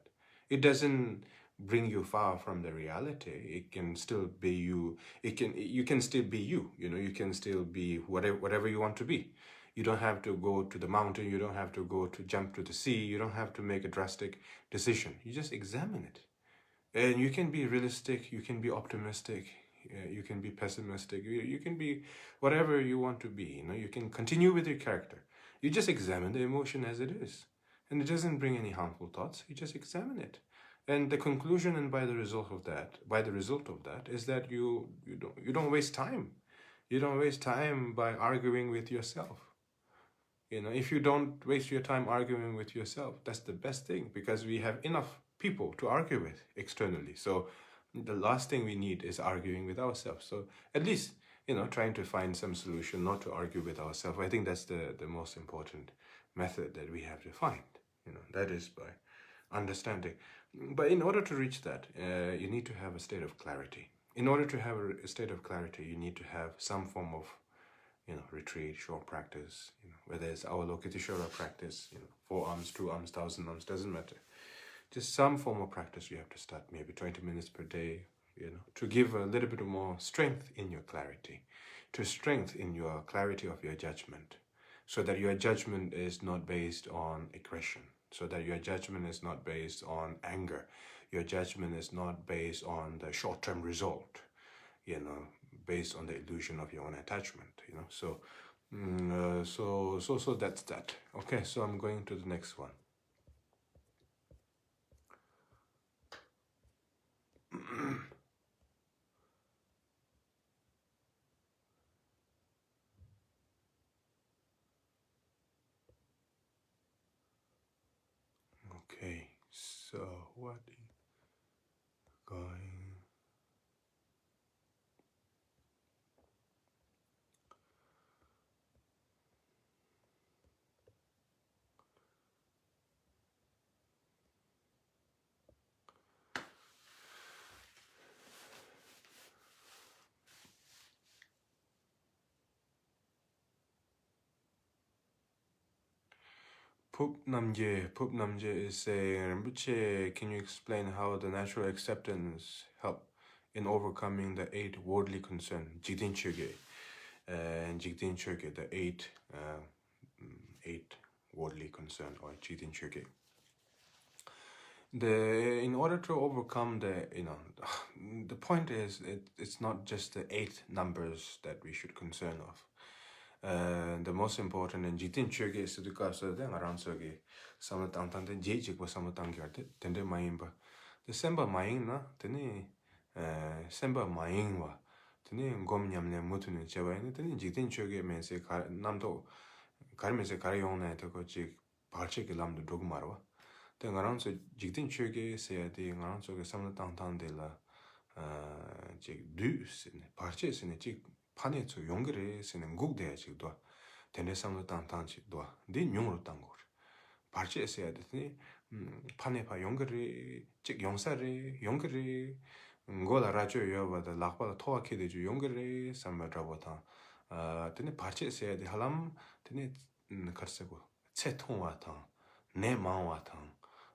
It doesn't bring you far from the reality. It can still be you. You can still be you. You can still be whatever you want to be. You don't have to go to the mountain. You don't have to jump to the sea. You don't have to make a drastic decision. You just examine it. And you can be realistic. You can be optimistic. You can be pessimistic. You can be whatever you want to be. You can continue with your character. You just examine the emotion as it is. And it doesn't bring any harmful thoughts. You just examine it. And the conclusion, and by the result of that, is that you don't waste time. You don't waste time by arguing with yourself. If you don't waste your time arguing with yourself, that's the best thing, because we have enough people to argue with externally. So the last thing we need is arguing with ourselves. So at least, trying to find some solution, not to argue with ourselves. I think that's the most important method that we have to find. That is by understanding. But in order to reach that, you need to have a state of clarity. In order to have a state of clarity, you need to have some form of, retreat, short practice, whether it's Avalokiteshvara practice, 4 arms, 2 arms, 1,000 arms, doesn't matter. Just some form of practice you have to start, maybe 20 minutes per day, to give a little bit more strength in your clarity, to strength in your clarity of your judgment, so that your judgment is not based on aggression, so that your judgment is not based on anger, your judgment is not based on the short-term result, based on the illusion of your own attachment, So that's that. Okay, so I'm going to the next one. Okay, so what is going? Pup Namje is saying, Rinpoche, can you explain how the natural acceptance help in overcoming the 8 worldly concern, Jigdin Choge, and Jigdin Choge, the 8 worldly concern, or Jigdin Choge. In order to overcome the point is, it's not just the 8 numbers that we should concern of. The most important and jitin chöge is to go so then around sogi some tang tang the jig was some tang yard then the maimba the semba maing na teni semba maing wa teni gom nyamne mutune chewa ni teni jitin chöge men se namdo karme se karayong na to ko chi parche ke lam do dog marwa then around so jitin chöge se de around so some tang tang de la 지 뉴스네 parche 지 판에 저 용거래 쓰는 국대 지도 대내상도 땅땅지도 네 용으로 땅 거. parche 써야 되더니 판에 봐 용거래 즉 용사래 용거래 ngola rajo yoba lakpa towa kede ju yongere samma rabota tene parche se de halam tene karsego chetongwa ta ne mawa ta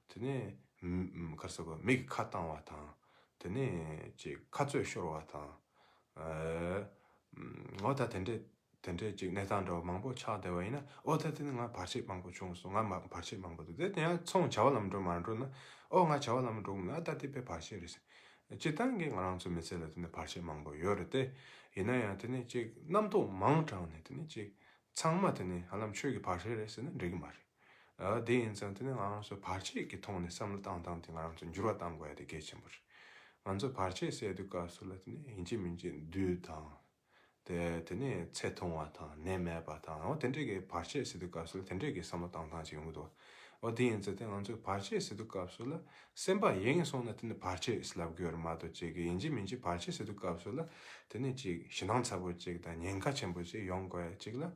tene karsego mig katangwa ta tene ji katso shorowa ta ngoda tende ji netanro mangbo cha dewa ina oda tene nga parche mangbo chungso nga parche mangbo de nya 총 자월남도 만로나 nga 자월남도 나 다티페 parche ris 지단계 가랑 좀 메시지는 발시 방법 요르때 이나야한테는 지 남도 망창네더니 지 창마더니 하람 추기 발시를 되게 말이 대인한테는 알아서 발시 이렇게 통해 삼을 땅땅 가랑 좀 주로 땅 거야 되게 좀 먼저 발시에서 에두가 솔라더니 인지민지 듀다 대더니 채통와다 내매바다 된되게 발시에서 에두가 솔 된되게 삼을 땅땅 지금도 어디인지 때는 parche kapsula semba yeng sona tene parche slav görmato chege inji minji parche sedu kapsula tene chi shinang chabo chege da nyenka chembo che yonggoya chegla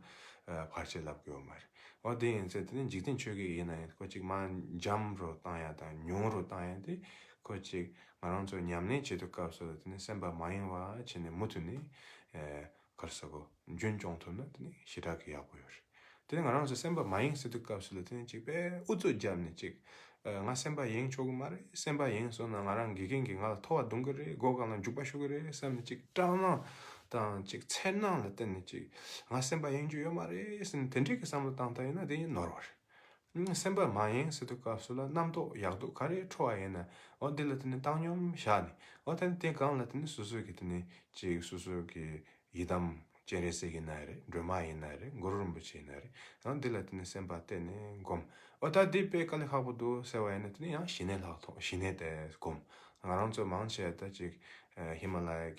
parche lab görmar 어디인지 tene jigtin chöge yena ko chig man jamro taya da nyoro taya de ko chig maron so nyamne chedu kapsula tene semba mayenwa chene mutuni karsago junjong tona tene shiraki yaboyor tene nga rangso semba maing sidu kapsula tene chik pe uzu jamne chik nga semba yeng chogu mara semba yeng so na nga rang gigengi nga towa dungare goga nga jubba shugare samne chik tana tan chik chenna la tene chik nga semba yeng ju yo mara sin tenriki samla tanta ina tene norwar semba maing sidu kapsula namdo yagdo kare chowa ina dila tene tangyom shaani tene ten kaan la tene susu ki tene chik susu ki idam Jerese inare, Drama inare, Gurumbuchi inare, and the Latin Sembatene gom. Ota dipe Kalihabudu, Sewainetni, Shine Lato, Shine de gom. Around the Manche, Tajik, Himalaya,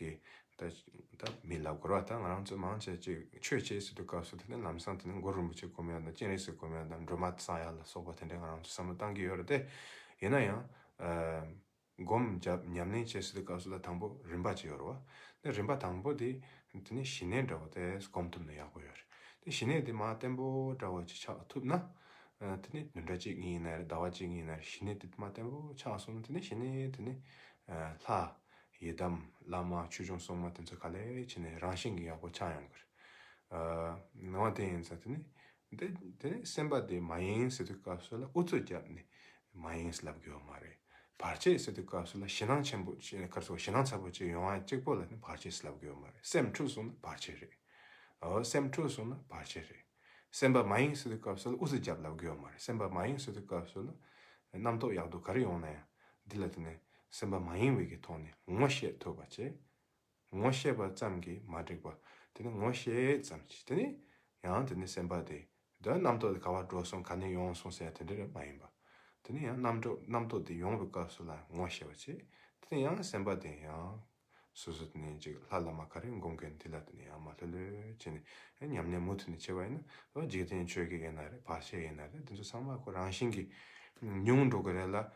that Mila Grota, around the Manche, churches to Castle, Lamsant and Gurumbuchi command, the Jerese command, and Dramat Sayal, so what around some tangi or de Yenaya, gom jab Nyamniches the Castle Tambo, Rimbachi or the Rimba Tambo di. tene shine dawa de skomtumne yago yor. De shine de ma tembo dawa chi cha tupna tene nunda chi ngi nar dawa chi ngi nar shine de ma tembo cha son tene shine tene la yedam lama chujong songma tenso kale chine ranshin gi yago cha yang gur. Nawa de sa tene de semba de mayin sedu kapsula utsu jabne mayin slab gyo mare. parche sedu kapsula shinang chenpo karso shinang sabo chi yongwa chikpo la parche slab gyo mare sem tru suna parche re sem tru suna parche re semba mayin sedu kapsula usu jab lab gyo mare semba mayin sedu kapsula namto yagdo kari yongna ya dila tene semba mayin wiki tone ngoshe to bache ngoshe ba tsamgi madrikwa tene ngoshe tsamchi tene yang tene semba de da namto kawa drosong kane yong song se tene mayin ba tene yang namto de yong kapsula ngoshe bache tene yang semba de yang susu tene jik lala makari ngonggen dila tene yang matale chene nyamne mutune chewa ina jiga tene choge genare pashe genare tene sama ko rangshingi nyung dogare la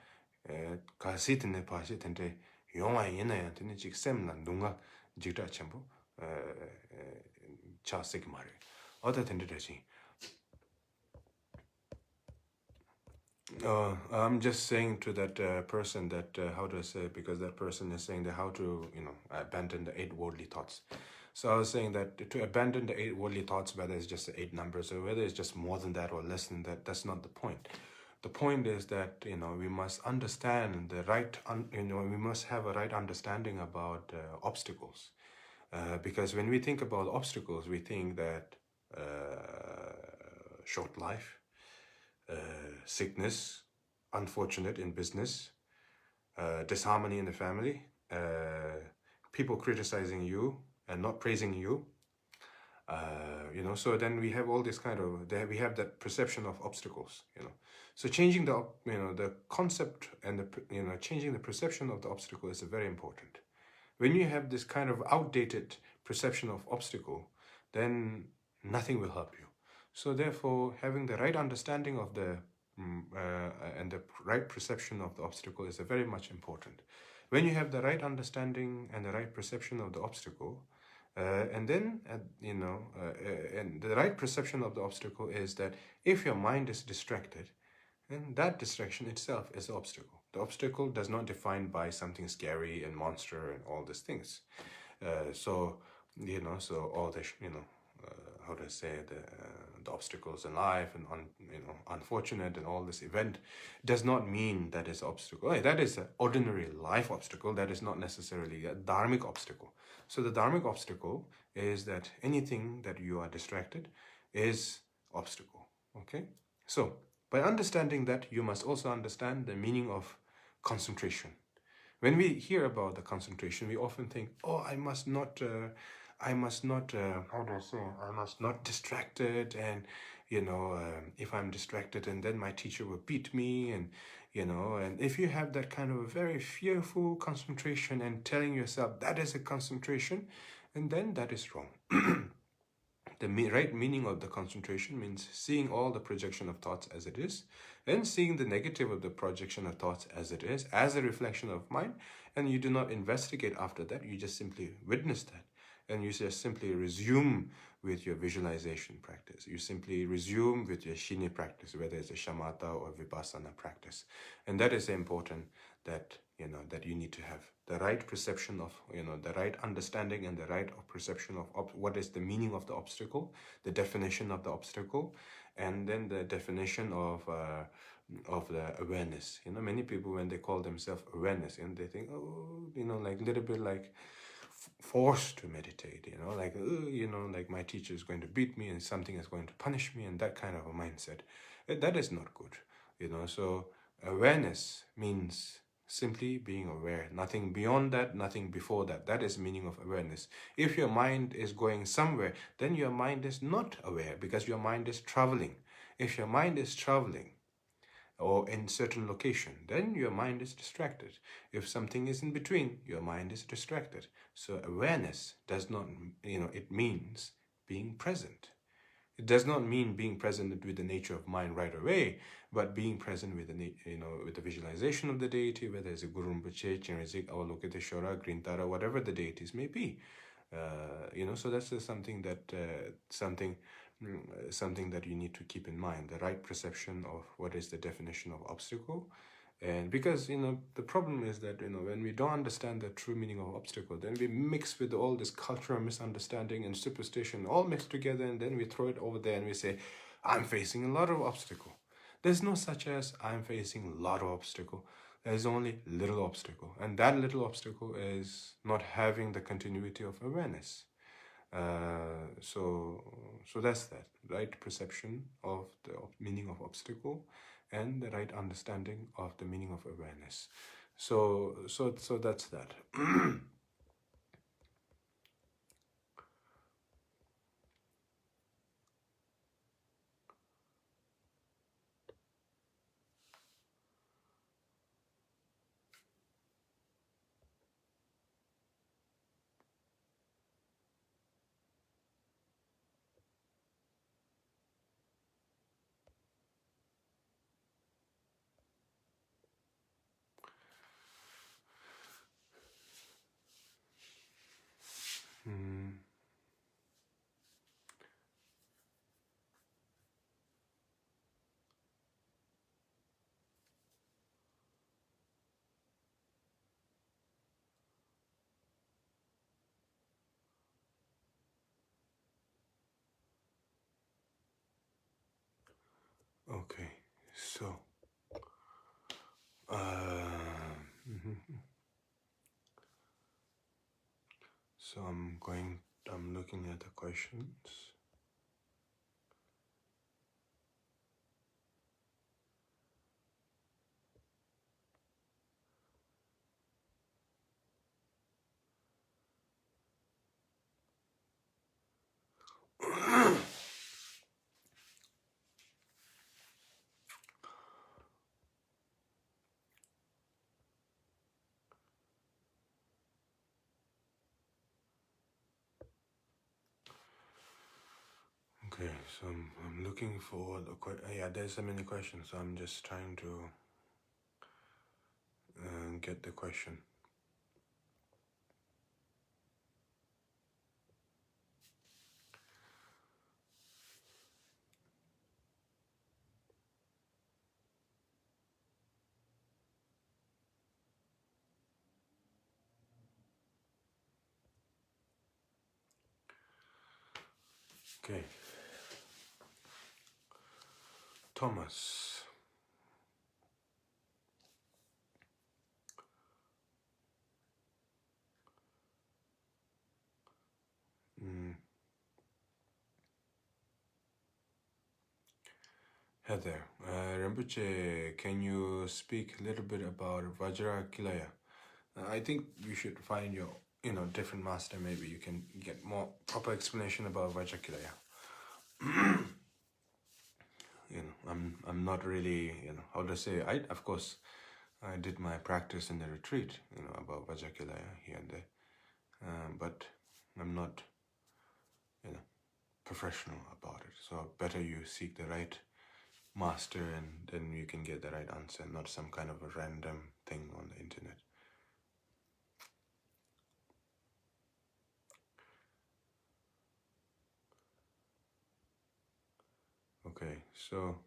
kasi tene pashe tene yongwa ina ya tene jik semla nunga jikta chenpo cha sik mare oda tene raji I'm just saying to that person that how to say, because that person is saying that how to, abandon the 8 worldly thoughts. So I was saying that to abandon the 8 worldly thoughts, whether it's just the 8 numbers or whether it's just more than that or less than that, that's not the point. The point is that, we must understand the right, we must have a right understanding about obstacles. Because when we think about obstacles, we think that short life, sickness, unfortunate in business, disharmony in the family, people criticizing you and not praising you, So then we have all this kind of, there we have that perception of obstacles, so changing the concept and changing the perception of the obstacle is very important. When you have this kind of outdated perception of obstacle, then nothing will help you. So therefore, having the right understanding of the and the right perception of the obstacle is very much important. When you have the right understanding and the right perception of the obstacle, and the right perception of the obstacle is that if your mind is distracted, then that distraction itself is the obstacle. The obstacle does not define by something scary and monster and all these things. So all the how to say, the obstacles in life and unfortunate and all this event does not mean that is obstacle. That is an ordinary life obstacle. That is not necessarily a dharmic obstacle. So the dharmic obstacle is that anything that you are distracted is obstacle. Okay, so by understanding that, you must also understand the meaning of concentration. When we hear about the concentration, we often think, oh, I must not distracted, and if I'm distracted, and then my teacher will beat me, and and if you have that kind of a very fearful concentration and telling yourself that is a concentration, and then that is wrong. The right meaning of the concentration means seeing all the projection of thoughts as it is, and seeing the negative of the projection of thoughts as it is, as a reflection of mind, and you do not investigate after that, you just simply witness that, and you just simply resume with your visualization practice. You simply resume with your shini practice, whether it's a shamatha or vipassana practice. And that is important, that that you need to have the right perception of, the right understanding and the right perception of what is the meaning of the obstacle, the definition of the obstacle, and then the definition of the awareness. Many people, when they call themselves awareness, and they think, oh, like a little bit like forced to meditate, like my teacher is going to beat me and something is going to punish me, and that kind of a mindset. That is not good, So awareness means simply being aware, nothing beyond that, nothing before that. That is meaning of awareness. If your mind is going somewhere, then your mind is not aware, because your mind is traveling. If your mind is traveling or in certain location, then your mind is distracted. If something is in between, your mind is distracted. So awareness does not, it means being present. It does not mean being present with the nature of mind right away, but being present with the with the visualization of the deity, whether it's a Guru Rinpoche, Chenrezig, Avalokiteshvara, Grintara, whatever the deities may be. So that's something that something that you need to keep in mind, the right perception of what is the definition of obstacle. And because the problem is that when we don't understand the true meaning of obstacle, then we mix with all this cultural misunderstanding and superstition all mixed together, and then we throw it over there and we say, I'm facing a lot of obstacle. There's no such as I'm facing a lot of obstacle. There's only little obstacle, and that little obstacle is not having the continuity of awareness. So that's that right perception of the meaning of obstacle, and the right understanding of the meaning of awareness. So that's that. Okay, so so I'm looking at the questions. Okay, so I'm looking for the yeah, there's so many questions, so I'm just trying to get the question. Okay, Thomas. Heather, Rinpoche, can you speak a little bit about Vajrakilaya? I think you should find your, different master. Maybe you can get more proper explanation about Vajrakilaya. I'm not really, how to say. Of course, I did my practice in the retreat, about Vajrakilaya here and there, but I'm not, professional about it. So better you seek the right master, and then you can get the right answer, not some kind of a random thing on the internet. Okay, so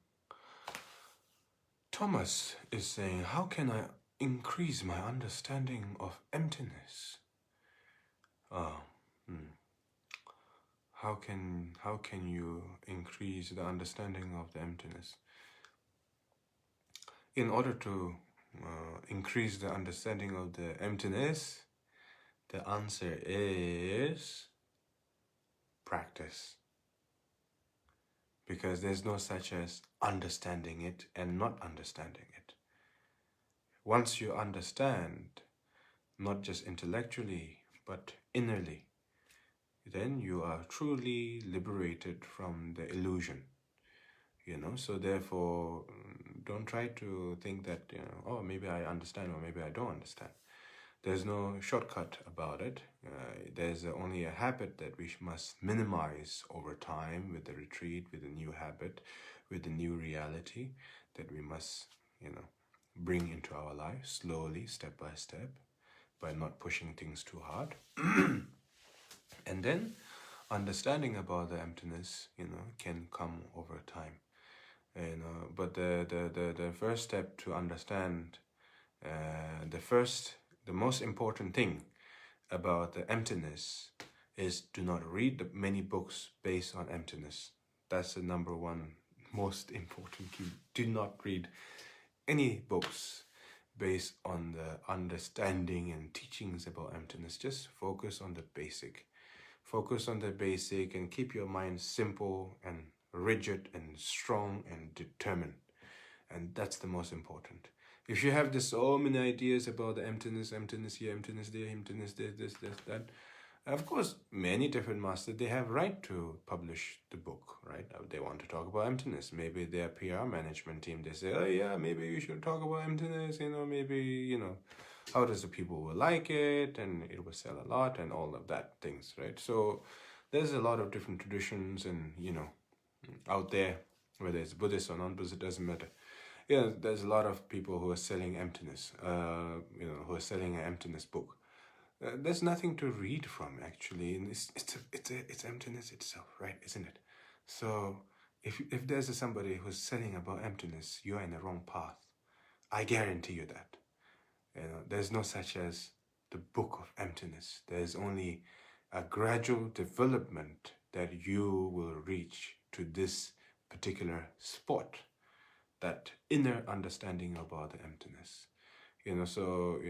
Thomas is saying, how can I increase my understanding of emptiness? How can you increase the understanding of the emptiness? In order to increase the understanding of the emptiness, the answer is practice. Because there's no such as understanding it and not understanding it. Once you understand, not just intellectually, but innerly, then you are truly liberated from the illusion. So therefore, don't try to think that, oh, maybe I understand or maybe I don't understand. There's no shortcut about it. There's only a habit that we must minimize over time with the retreat, with the new habit, with the new reality that we must, bring into our life slowly, step by step, by not pushing things too hard. And then understanding about the emptiness, can come over time. But the first step to understand, the most important thing about the emptiness is do not read many books based on emptiness. That's the number one most important key. Do not read any books based on the understanding and teachings about emptiness. Just focus on the basic. Focus on the basic and keep your mind simple and rigid and strong and determined. And that's the most important. If you have so many ideas about the emptiness here, emptiness there, emptiness there, this, that, of course, many different masters, they have right to publish the book, right? They want to talk about emptiness. Maybe their PR management team, they say, oh yeah, maybe you should talk about emptiness, maybe, how does the people will like it, and it will sell a lot, and all of that things, right? So there's a lot of different traditions and, out there, whether it's Buddhist or non-Buddhist, it doesn't matter. There's a lot of people who are selling emptiness, who are selling an emptiness book. There's nothing to read from, actually. And it's emptiness itself, right? Isn't it? So if there's somebody who's selling about emptiness, you're in the wrong path. I guarantee you that. There's no such as the book of emptiness. There's only a gradual development that you will reach to this particular spot, that inner understanding about the emptiness. So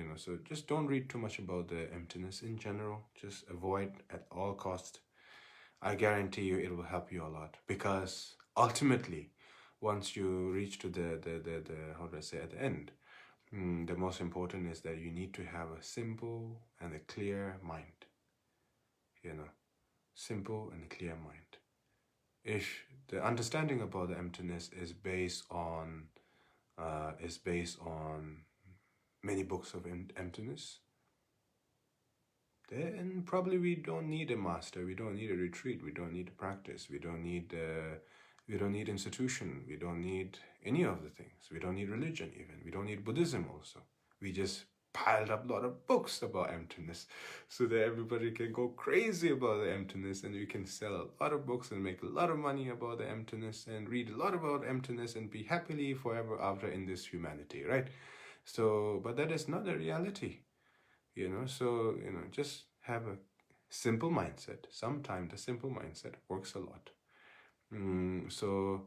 just don't read too much about the emptiness in general. Just avoid at all cost. I guarantee you it will help you a lot, because ultimately, once you reach to the how do I say, at the end, the most important is that you need to have a simple and a clear mind. Simple and clear mind. If the understanding about the emptiness is based on many books of emptiness, then probably we don't need a master, we don't need a retreat, we don't need to practice, we don't need institution, we don't need any of the things, we don't need religion even, we don't need Buddhism also. We just piled up a lot of books about emptiness so that everybody can go crazy about the emptiness, and you can sell a lot of books and make a lot of money about the emptiness and read a lot about emptiness and be happily forever after in this humanity, right? So, but that is not the reality, so, just have a simple mindset. Sometimes the simple mindset works a lot. So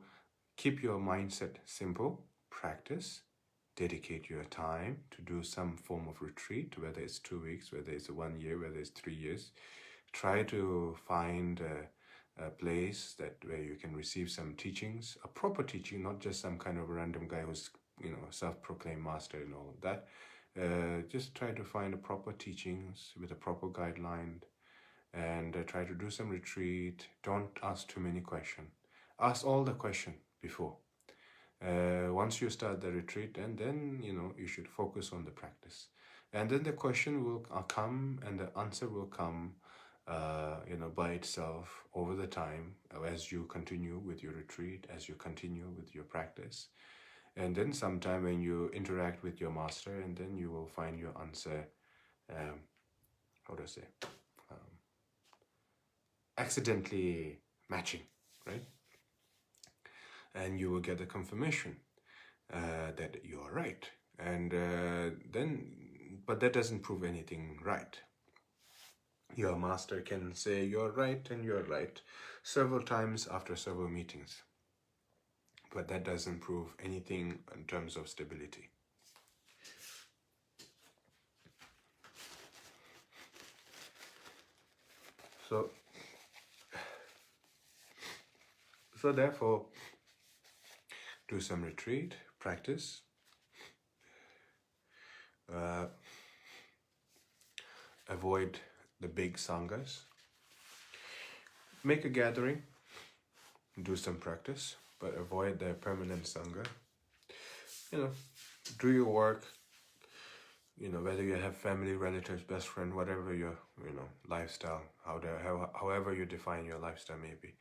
keep your mindset simple, practice, dedicate your time to do some form of retreat, whether it's 2 weeks, whether it's 1 year, whether it's 3 years. Try to find a place where you can receive some teachings, a proper teaching, not just some kind of random guy who's self-proclaimed master and all of that. Just try to find a proper teachings with a proper guideline, and try to do some retreat. Don't ask too many questions. Ask all the questions before. Once you start the retreat, and then you should focus on the practice, and then the question will come and the answer will come by itself over the time, as you continue with your retreat, as you continue with your practice. And then sometime when you interact with your master, and then you will find your answer, accidentally matching, right? And you will get the confirmation that you are right. And but that doesn't prove anything right. Your master can say you're right and you're right several times after several meetings, but that doesn't prove anything in terms of stability. So therefore, do some retreat, practice. Avoid the big sanghas. Make a gathering, do some practice, but avoid the permanent sangha. Do your work. Whether you have family, relatives, best friend, whatever your lifestyle, however you define your lifestyle may be.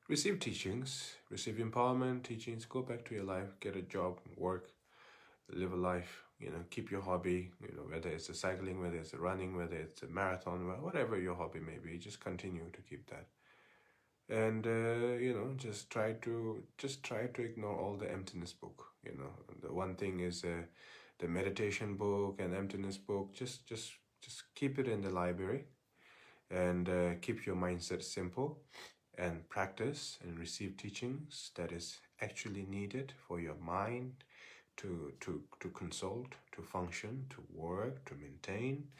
Receive teachings, receive empowerment teachings, go back to your life, get a job, work, live a life, keep your hobby, whether it's a cycling, whether it's a running, whether it's a marathon, whatever your hobby may be, just continue to keep that. And, just try to ignore all the emptiness book. The one thing is the meditation book and emptiness book, just keep it in the library, and keep your mindset simple, and practice and receive teachings that is actually needed for your mind to consult, to function, to work, to maintain.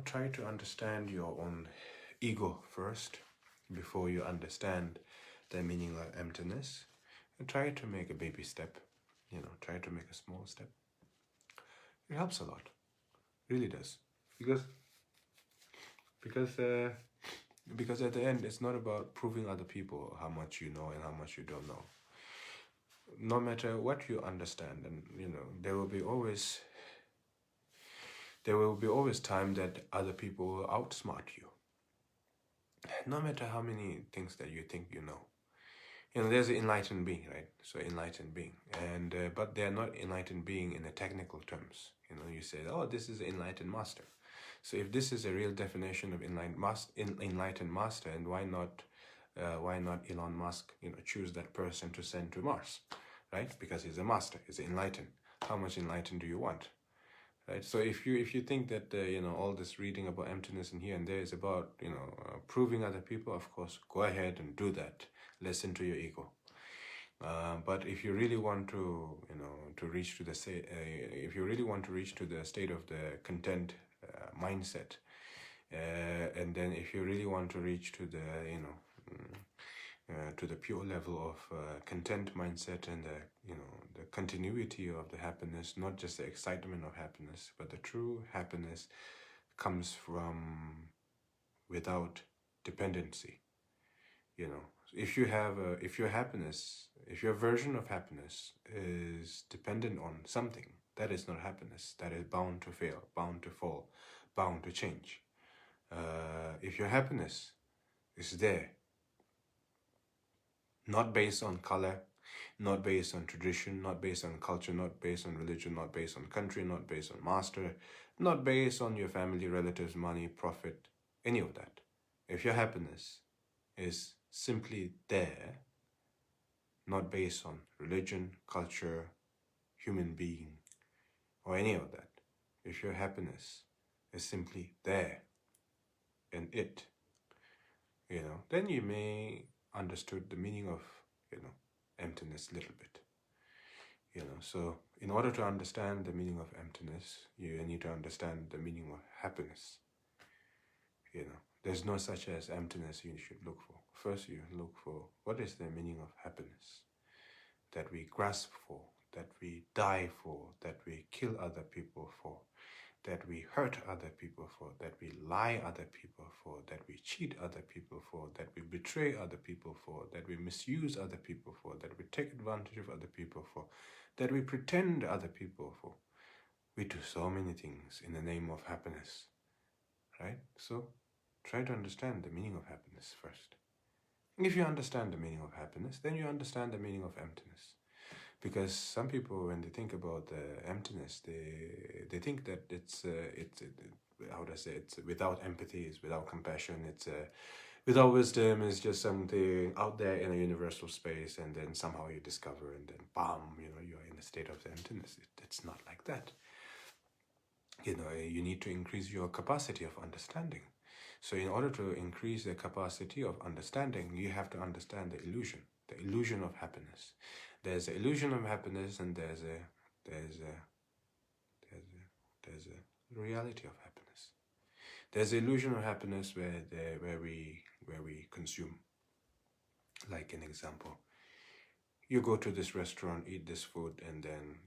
Try to understand your own ego first before you understand the meaning of emptiness, and try to make a baby step. Try to make a small step. It helps a lot, really does, because at the end, it's not about proving other people how much you know and how much you don't know. No matter what you understand, and there will be always time that other people will outsmart you. No matter how many things that you think you know. There's an enlightened being, right? So enlightened being, and but they are not enlightened being in the technical terms. You say, oh, this is an enlightened master. So if this is a real definition of enlightened master, and why not Elon Musk, choose that person to send to Mars, right? Because he's a master, he's enlightened. How much enlightened do you want, right? So if you think that all this reading about emptiness and here and there is about proving other people, of course, go ahead and do that. Listen to your ego. But if you really want to reach to the if you really want to reach to the state of the content mindset, and then if you really want to reach to the to the pure level of content mindset, and the continuity of the happiness, not just the excitement of happiness, but the true happiness comes from without dependency. If your version of happiness is dependent on something, that is not happiness. That is bound to fail, bound to fall, bound to change. If your happiness is there, not based on color, not based on tradition, not based on culture, not based on religion, not based on country, not based on master, not based on your family, relatives, money, profit, any of that. If your happiness is simply there, not based on religion, culture, human being, or any of that, if your happiness is simply there in it, then you may understood the meaning of, emptiness a little bit. So in order to understand the meaning of emptiness, you need to understand the meaning of happiness. There's no such as emptiness you should look for. First, you look for what is the meaning of happiness that we grasp for, that we die for, that we kill other people for, that we hurt other people for, that we lie other people for, that we cheat other people for, that we betray other people for, that we misuse other people for, that we take advantage of other people for, that we pretend other people for. We do so many things in the name of happiness, right? So try to understand the meaning of happiness first. If you understand the meaning of happiness, then you understand the meaning of emptiness. Because some people, when they think about the emptiness, they think that it's how do I say, it's without empathy, it's without compassion, it's without wisdom, it's just something out there in a universal space, and then somehow you discover, and then bam, you're in a state of emptiness. It's not like that. You need to increase your capacity of understanding. So in order to increase the capacity of understanding, you have to understand the illusion of happiness. There's an illusion of happiness, and there's a reality of happiness. There's the illusion of happiness where we consume. Like an example, you go to this restaurant, eat this food, and then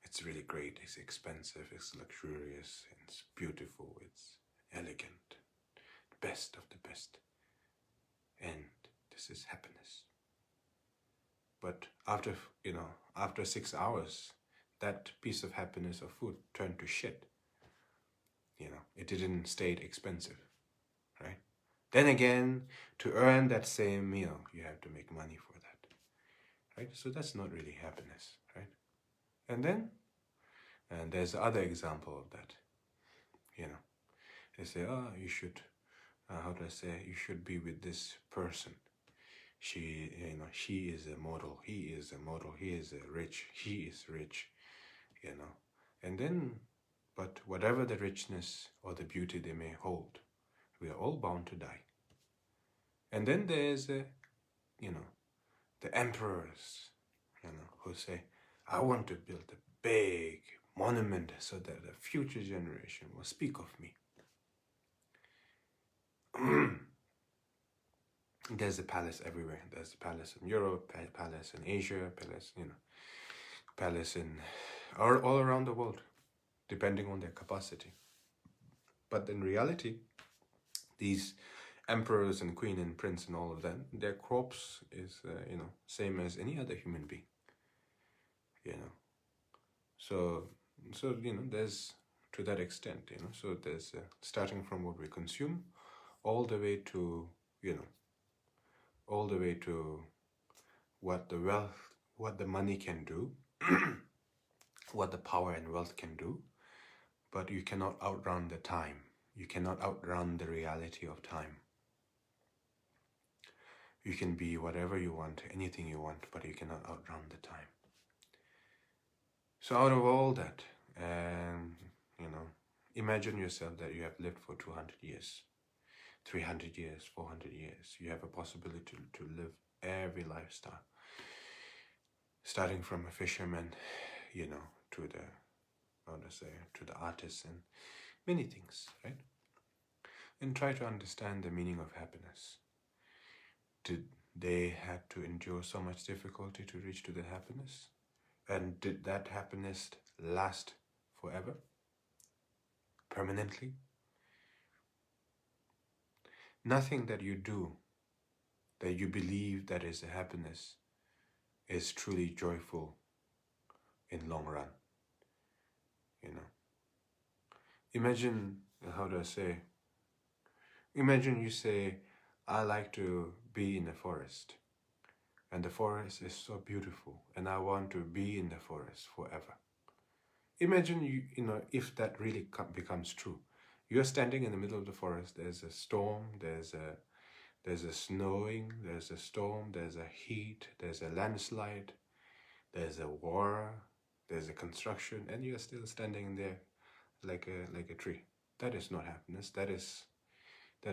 it's really great. It's expensive. It's luxurious. It's beautiful. It's elegant. Best of the best. And this is happiness. But after 6 hours, that piece of happiness of food turned to shit. It didn't stay expensive, right? Then again, to earn that same meal, you have to make money for that, right? So that's not really happiness, right? And there's other example of that. They say, you should, you should be with this person. She is a model, he is a model, he is rich, he is rich, and then, but whatever the richness or the beauty they may hold, we are all bound to die. And then there's the emperors, who say, I want to build a big monument so that the future generation will speak of me. There's a palace everywhere. There's a palace in Europe, palace in Asia, palace in all around the world, depending on their capacity. But in reality, these emperors and queen and prince and all of them, their corpse is same as any other human being. So there's, to that extent, so there's starting from what we consume, all the way to what the wealth, what the money can do, what the power and wealth can do, but you cannot outrun the time. You cannot outrun the reality of time. You can be whatever you want, anything you want, but you cannot outrun the time. So out of all that, imagine yourself that you have lived for 200 years, 300 years, 400 years. You have a possibility to live every lifestyle, starting from a fisherman, to the artist and many things, right? And try to understand the meaning of happiness. Did they have to endure so much difficulty to reach to the happiness? And did that happiness last forever? Permanently? Nothing that you do, that you believe that is a happiness, is truly joyful in long run. Imagine, Imagine you say, I like to be in the forest, and the forest is so beautiful, and I want to be in the forest forever. Imagine if that really becomes true. You're standing in the middle of the forest. There's a storm. There's a snowing. There's a storm. There's a heat. There's a landslide. There's a war. There's a construction, and you're still standing there like a tree. That is not happiness. That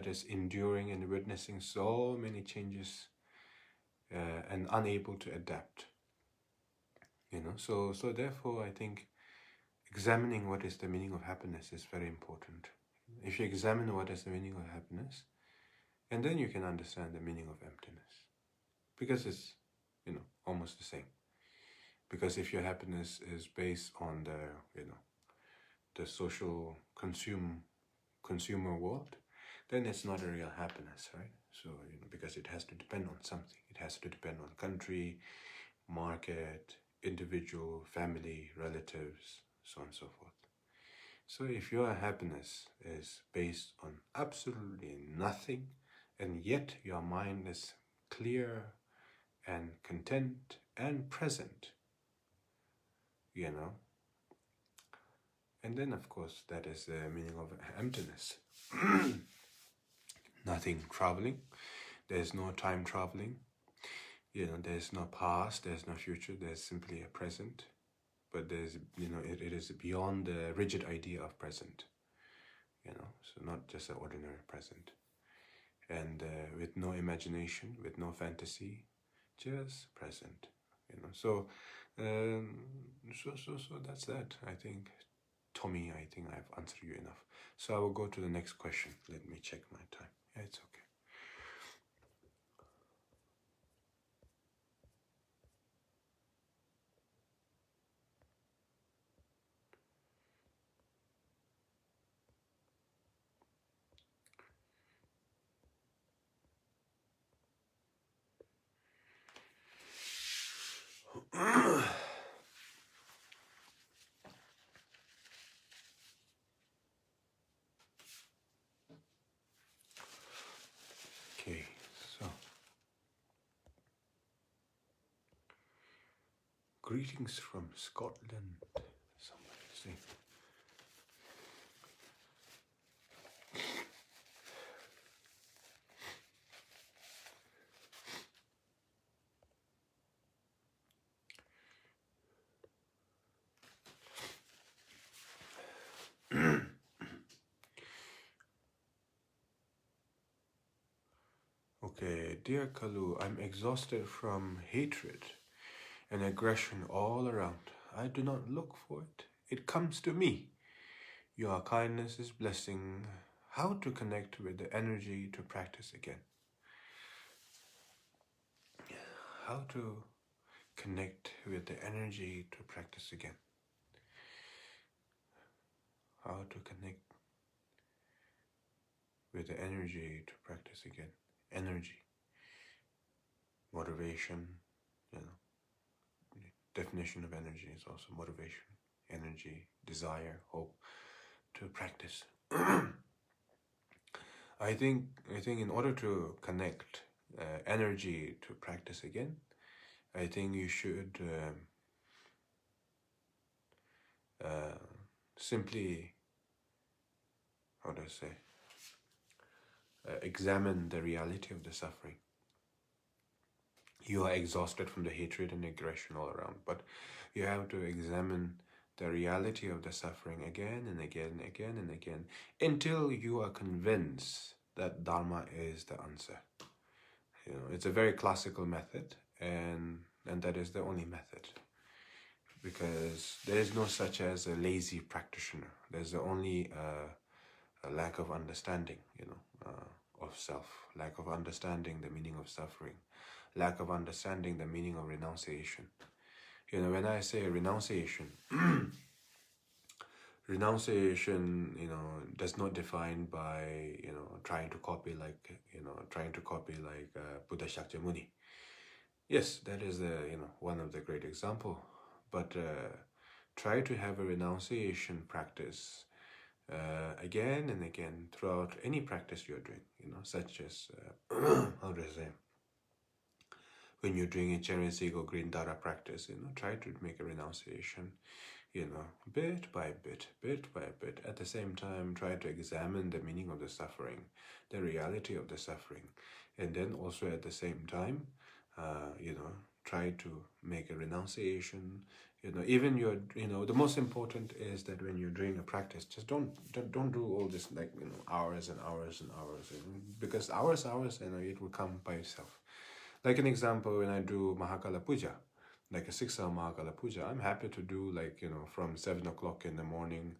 is enduring and witnessing so many changes and unable to adapt. So therefore, I think examining what is the meaning of happiness is very important. If you examine what is the meaning of happiness, and then you can understand the meaning of emptiness, because it's almost the same. Because if your happiness is based on the social consumer world, then it's not a real happiness, right? So because it has to depend on something. It has to depend on country, market, individual, family, relatives, so on and so forth. So if your happiness is based on absolutely nothing, and yet your mind is clear and content and present, and then of course that is the meaning of emptiness. Nothing traveling, there's no time traveling, there's no past, there's no future, there's simply a present. But there's, it is beyond the rigid idea of present, so not just an ordinary present. And with no imagination, with no fantasy, just present, So that's that. I think, Tommy, I think I've answered you enough. So I will go to the next question. Let me check my time. Yeah, it's okay. Okay, so greetings from Scotland. Somebody say. Okay, dear Kalu, I'm exhausted from hatred and aggression all around. I do not look for it. It comes to me. Your kindness is blessing. How to connect with the energy to practice again? How to connect with the energy to practice again? How to connect with the energy to practice again? Energy, motivation, definition of energy is also motivation, energy, desire, hope to practice. I think in order to connect energy to practice again, I think you should simply, how do I say, examine the reality of the suffering. You are exhausted from the hatred and aggression all around, but you have to examine the reality of the suffering again and again and again and again until you are convinced that Dharma is the answer. It's a very classical method, and that is the only method, because there is no such as a lazy practitioner. There's only a lack of understanding, of self, lack of understanding the meaning of suffering, lack of understanding the meaning of renunciation. When I say renunciation, renunciation, does not define by, trying to copy like Buddha Shakyamuni. Yes, that is one of the great example, but try to have a renunciation practice again and again throughout any practice you're doing, such as, how do I say, when you're doing a Chenrezig ego green Dara practice, try to make a renunciation, bit by bit, bit by bit. At the same time, try to examine the meaning of the suffering, the reality of the suffering. And then also at the same time, try to make a renunciation. Even the most important is that when you're doing a practice, just don't do all this like, hours and hours and hours, because hours, it will come by itself. Like an example, when I do Mahakala Puja, like a 6-hour Mahakala Puja, I'm happy to do like, from 7 o'clock in the morning,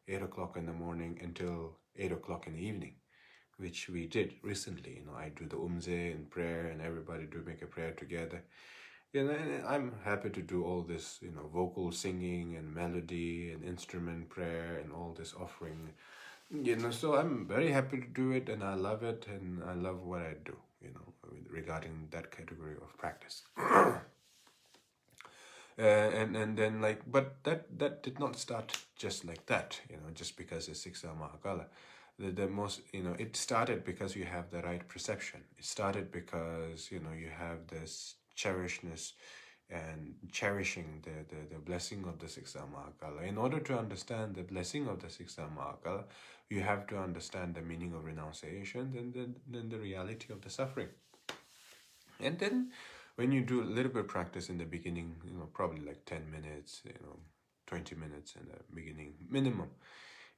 8 o'clock in the morning until 8 o'clock in the evening, which we did recently. I do the Umze and prayer, and everybody do make a prayer together. And I'm happy to do all this, vocal singing and melody and instrument prayer and all this offering. So I'm very happy to do it, and I love it, and I love what I do, regarding that category of practice. And then but that did not start just like that, just because it's 6-hour Mahakala. The most, it started because you have the right perception. It started because, you have this cherishness and cherishing the blessing of the 6-hour Mahakala. In order to understand the blessing of the 6-hour Mahakala, you have to understand the meaning of renunciation and then the reality of the suffering. And then when you do a little bit of practice in the beginning, probably like 10 minutes, 20 minutes in the beginning, minimum.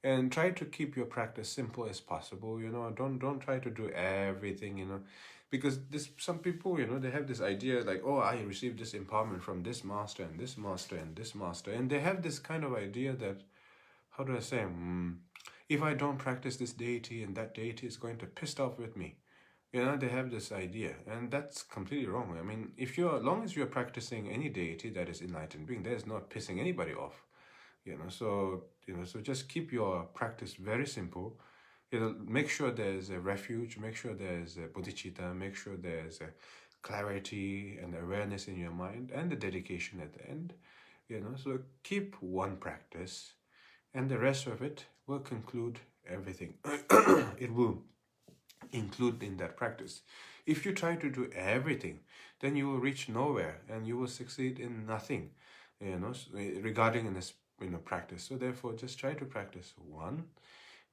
And try to keep your practice simple as possible, don't try to do everything, because some people, they have this idea like, oh, I received this empowerment from this master and this master and this master. And they have this kind of idea that, how do I say, if I don't practice this deity and that deity is going to piss off with me. They have this idea, and that's completely wrong. I mean, as long as you're practicing any deity that is enlightened being, that is not pissing anybody off. So just keep your practice very simple. Make sure there's a refuge, make sure there's a bodhicitta, make sure there's a clarity and awareness in your mind, and the dedication at the end. So keep one practice, and the rest of it will conclude everything. It will include in that practice. If you try to do everything, then you will reach nowhere and you will succeed in nothing, regarding in this practice. So therefore, just try to practice one,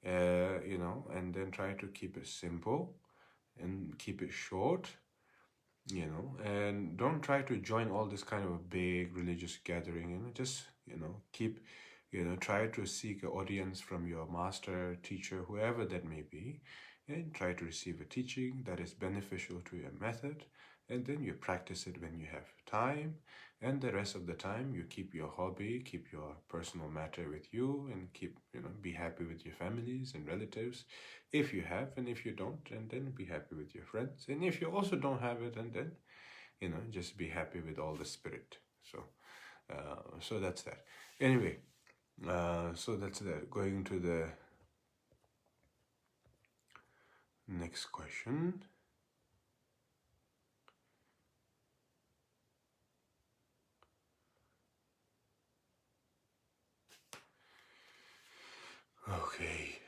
and then try to keep it simple and keep it short, and don't try to join all this kind of a big religious gathering. Just keep, try to seek an audience from your master, teacher, whoever that may be, and try to receive a teaching that is beneficial to your method, and then you practice it when you have time, and the rest of the time you keep your hobby, keep your personal matter with you, and keep, be happy with your families and relatives if you have, and if you don't, and then be happy with your friends, and if you also don't have it, and then just be happy with all the spirit. So that's that. Anyway, so that's that. Going to the next question. Okay.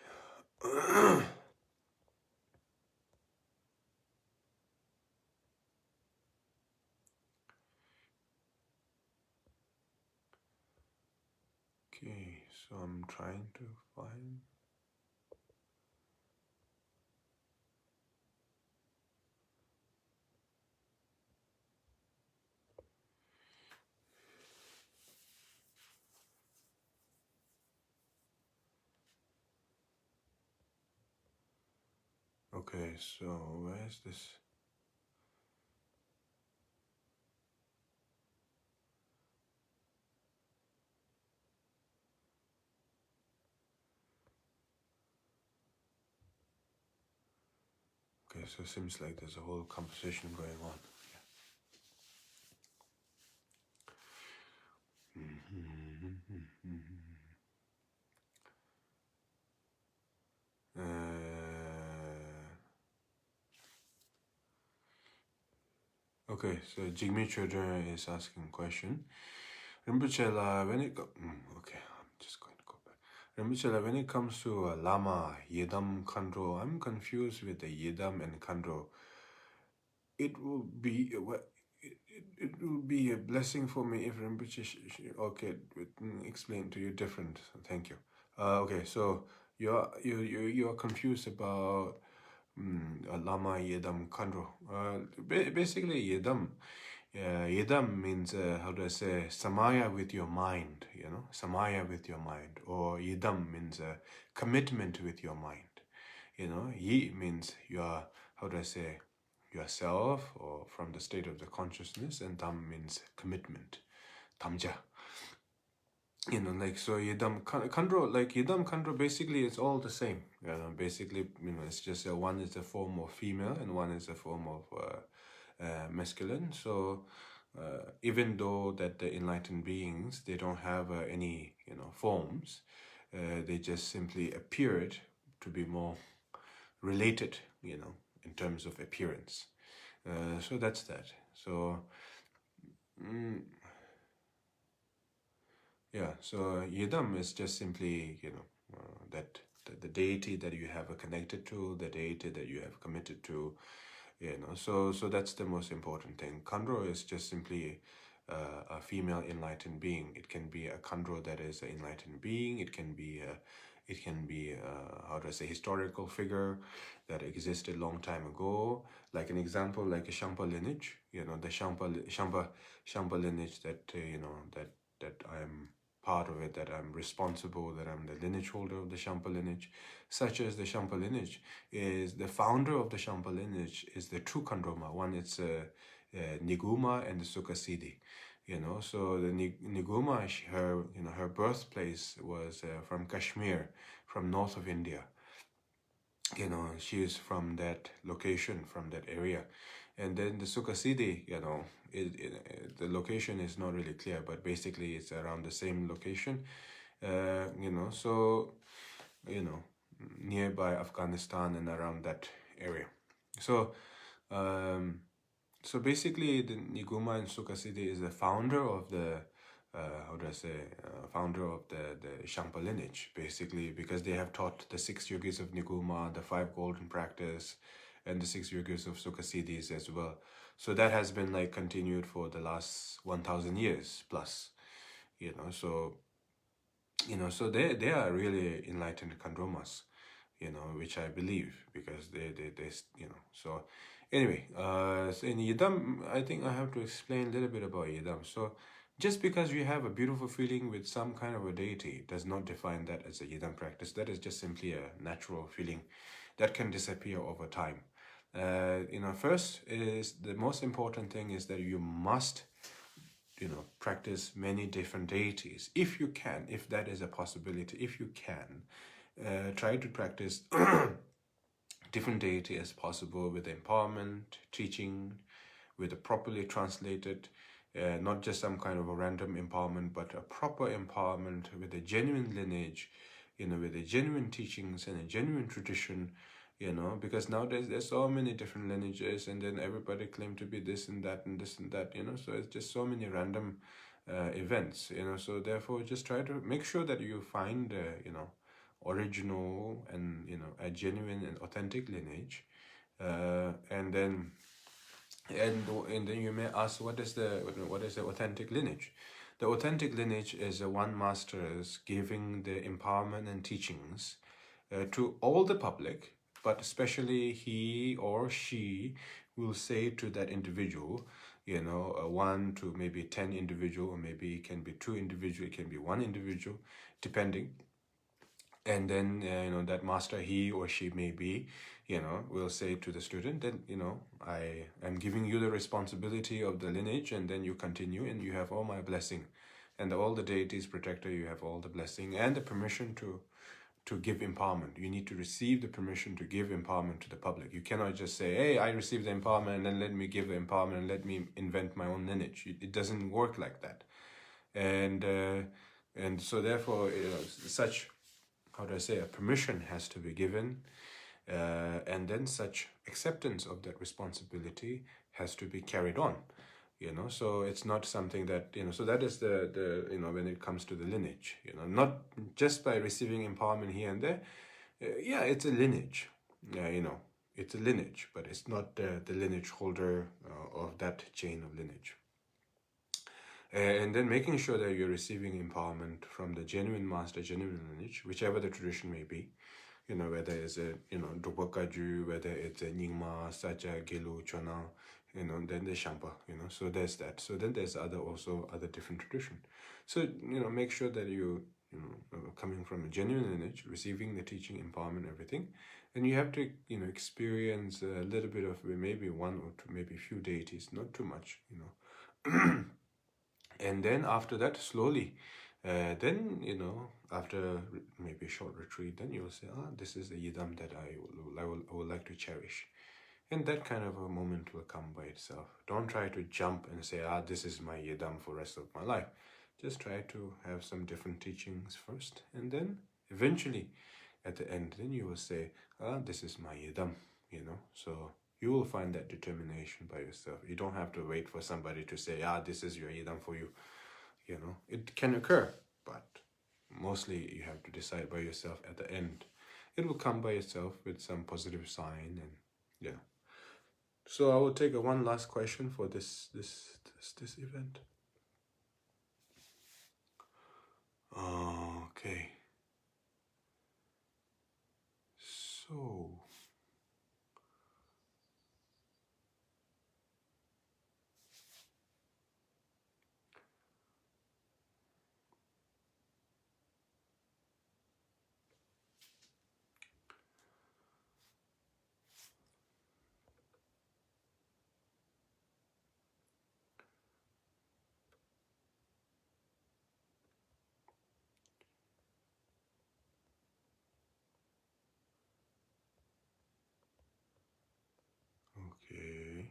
Okay, so I'm trying to find. Okay, so where's this? Okay, so it seems like there's a whole conversation going on. Okay, so Jigme Chodron is asking a question. Rinpoche, when it go... okay, I'm just going to go back. Rinpoche, when it comes to Lama, Yedam, Khandro, I'm confused with the Yedam and Khandro. It will be it will be a blessing for me if Rinpoche okay, explain to you different. Thank you. Okay, so you're confused about Lama, Yedam, Khandro. Basically, Yedam. Yedam means, how do I say, samaya with your mind, samaya with your mind. Or yedam means commitment with your mind. Yi means your, how do I say, yourself or from the state of the consciousness, and tam means commitment, tamja. Like, so yedam, khandro, like yedam, khandro, basically it's all the same. Basically, it's just one is a form of female and one is a form of masculine. So even though that the enlightened beings, they don't have any forms, they just simply appeared to be more related, in terms of appearance. So that's that. So yeah, so Yidam is just simply, that the deity that you have connected to, the deity that you have committed to, so that's the most important thing. Khandro is just simply a female enlightened being. It can be a Khandro that is an enlightened being. It can be how do I say, historical figure that existed long time ago. Like an example, like a Shampa lineage. The Shampa lineage that that I'm part of it, that I'm responsible, that I'm the lineage holder of the Shampa lineage, such as the Shampa lineage is the founder of the Shampa lineage is the true Khandroma. One, it's Niguma and the Sukhasiddhi. So the Niguma, her birthplace was from Kashmir, from north of India. She is from that location, from that area. And then the Sukhasiddhi, the location is not really clear, but basically it's around the same location. So, nearby Afghanistan and around that area. So, so basically the Niguma and Sukhasiddhi is the founder of the, founder of the Shampa lineage, basically, because they have taught the 6 yogis of Niguma, the 5 golden practice, and the 6 yogis of Sukhasiddhis as well. So that has been like continued for the last 1,000 years plus, so, so they are really enlightened Khandromas, which I believe, because they so anyway, so in Yidam, I think I have to explain a little bit about Yidam. So just because you have a beautiful feeling with some kind of a deity does not define that as a Yidam practice. That is just simply a natural feeling that can disappear over time. First is the most important thing is that you must, practice many different deities. If you can, if that is a possibility, if you can, try to practice different deity as possible with empowerment, teaching, with a properly translated, not just some kind of a random empowerment, but a proper empowerment with a genuine lineage, with a genuine teachings and a genuine tradition, because nowadays there's so many different lineages, and then everybody claim to be this and that and this and that, so it's just so many random events, so therefore just try to make sure that you find, original and, a genuine and authentic lineage, and then you may ask, what is the authentic lineage? The authentic lineage is one master's giving the empowerment and teachings to all the public, but especially he or she will say to that individual, 1 to maybe 10 individual, or maybe it can be 2 individual, it can be 1 individual, depending. And then, that master, he or she may be, will say to the student that, I am giving you the responsibility of the lineage, and then you continue and you have all my blessing. And all the deities protector, you have all the blessing and the permission to give empowerment. You need to receive the permission to give empowerment to the public. You cannot just say, hey, I received the empowerment and then let me give the empowerment and let me invent my own lineage. It doesn't work like that. And so therefore, such, how do I say, a permission has to be given, and then such acceptance of that responsibility has to be carried on, you know. So it's not something that, you know, so that is the you know, when it comes to the lineage, you know, not just by receiving empowerment here and there. Yeah, it's a lineage, you know, it's a lineage, but it's not the lineage holder of that chain of lineage. And then making sure that you're receiving empowerment from the genuine master, genuine lineage, whichever the tradition may be, you know, whether it's a, you know, Drupakaju, whether it's a Nyingma, Sacha, Gelu, Chona, you know, then there's Shampa, you know, so there's that. So then there's also other different tradition. So, you know, make sure that you know, coming from a genuine lineage, receiving the teaching, empowerment, everything, and you have to, you know, experience a little bit of maybe one or two, maybe a few deities, not too much, you know. And then after that, slowly, then, you know, after maybe a short retreat, then you'll say, this is the yidam that I would like to cherish. And that kind of a moment will come by itself. Don't try to jump and say, this is my yidam for the rest of my life. Just try to have some different teachings first. And then eventually, at the end, then you will say, this is my yidam, you know. So you will find that determination by yourself. You don't have to wait for somebody to say, this is your yidam for you. You know, it can occur, but mostly you have to decide by yourself at the end. It will come by itself with some positive sign, and yeah. So I will take one last question for this event. Okay. So okay.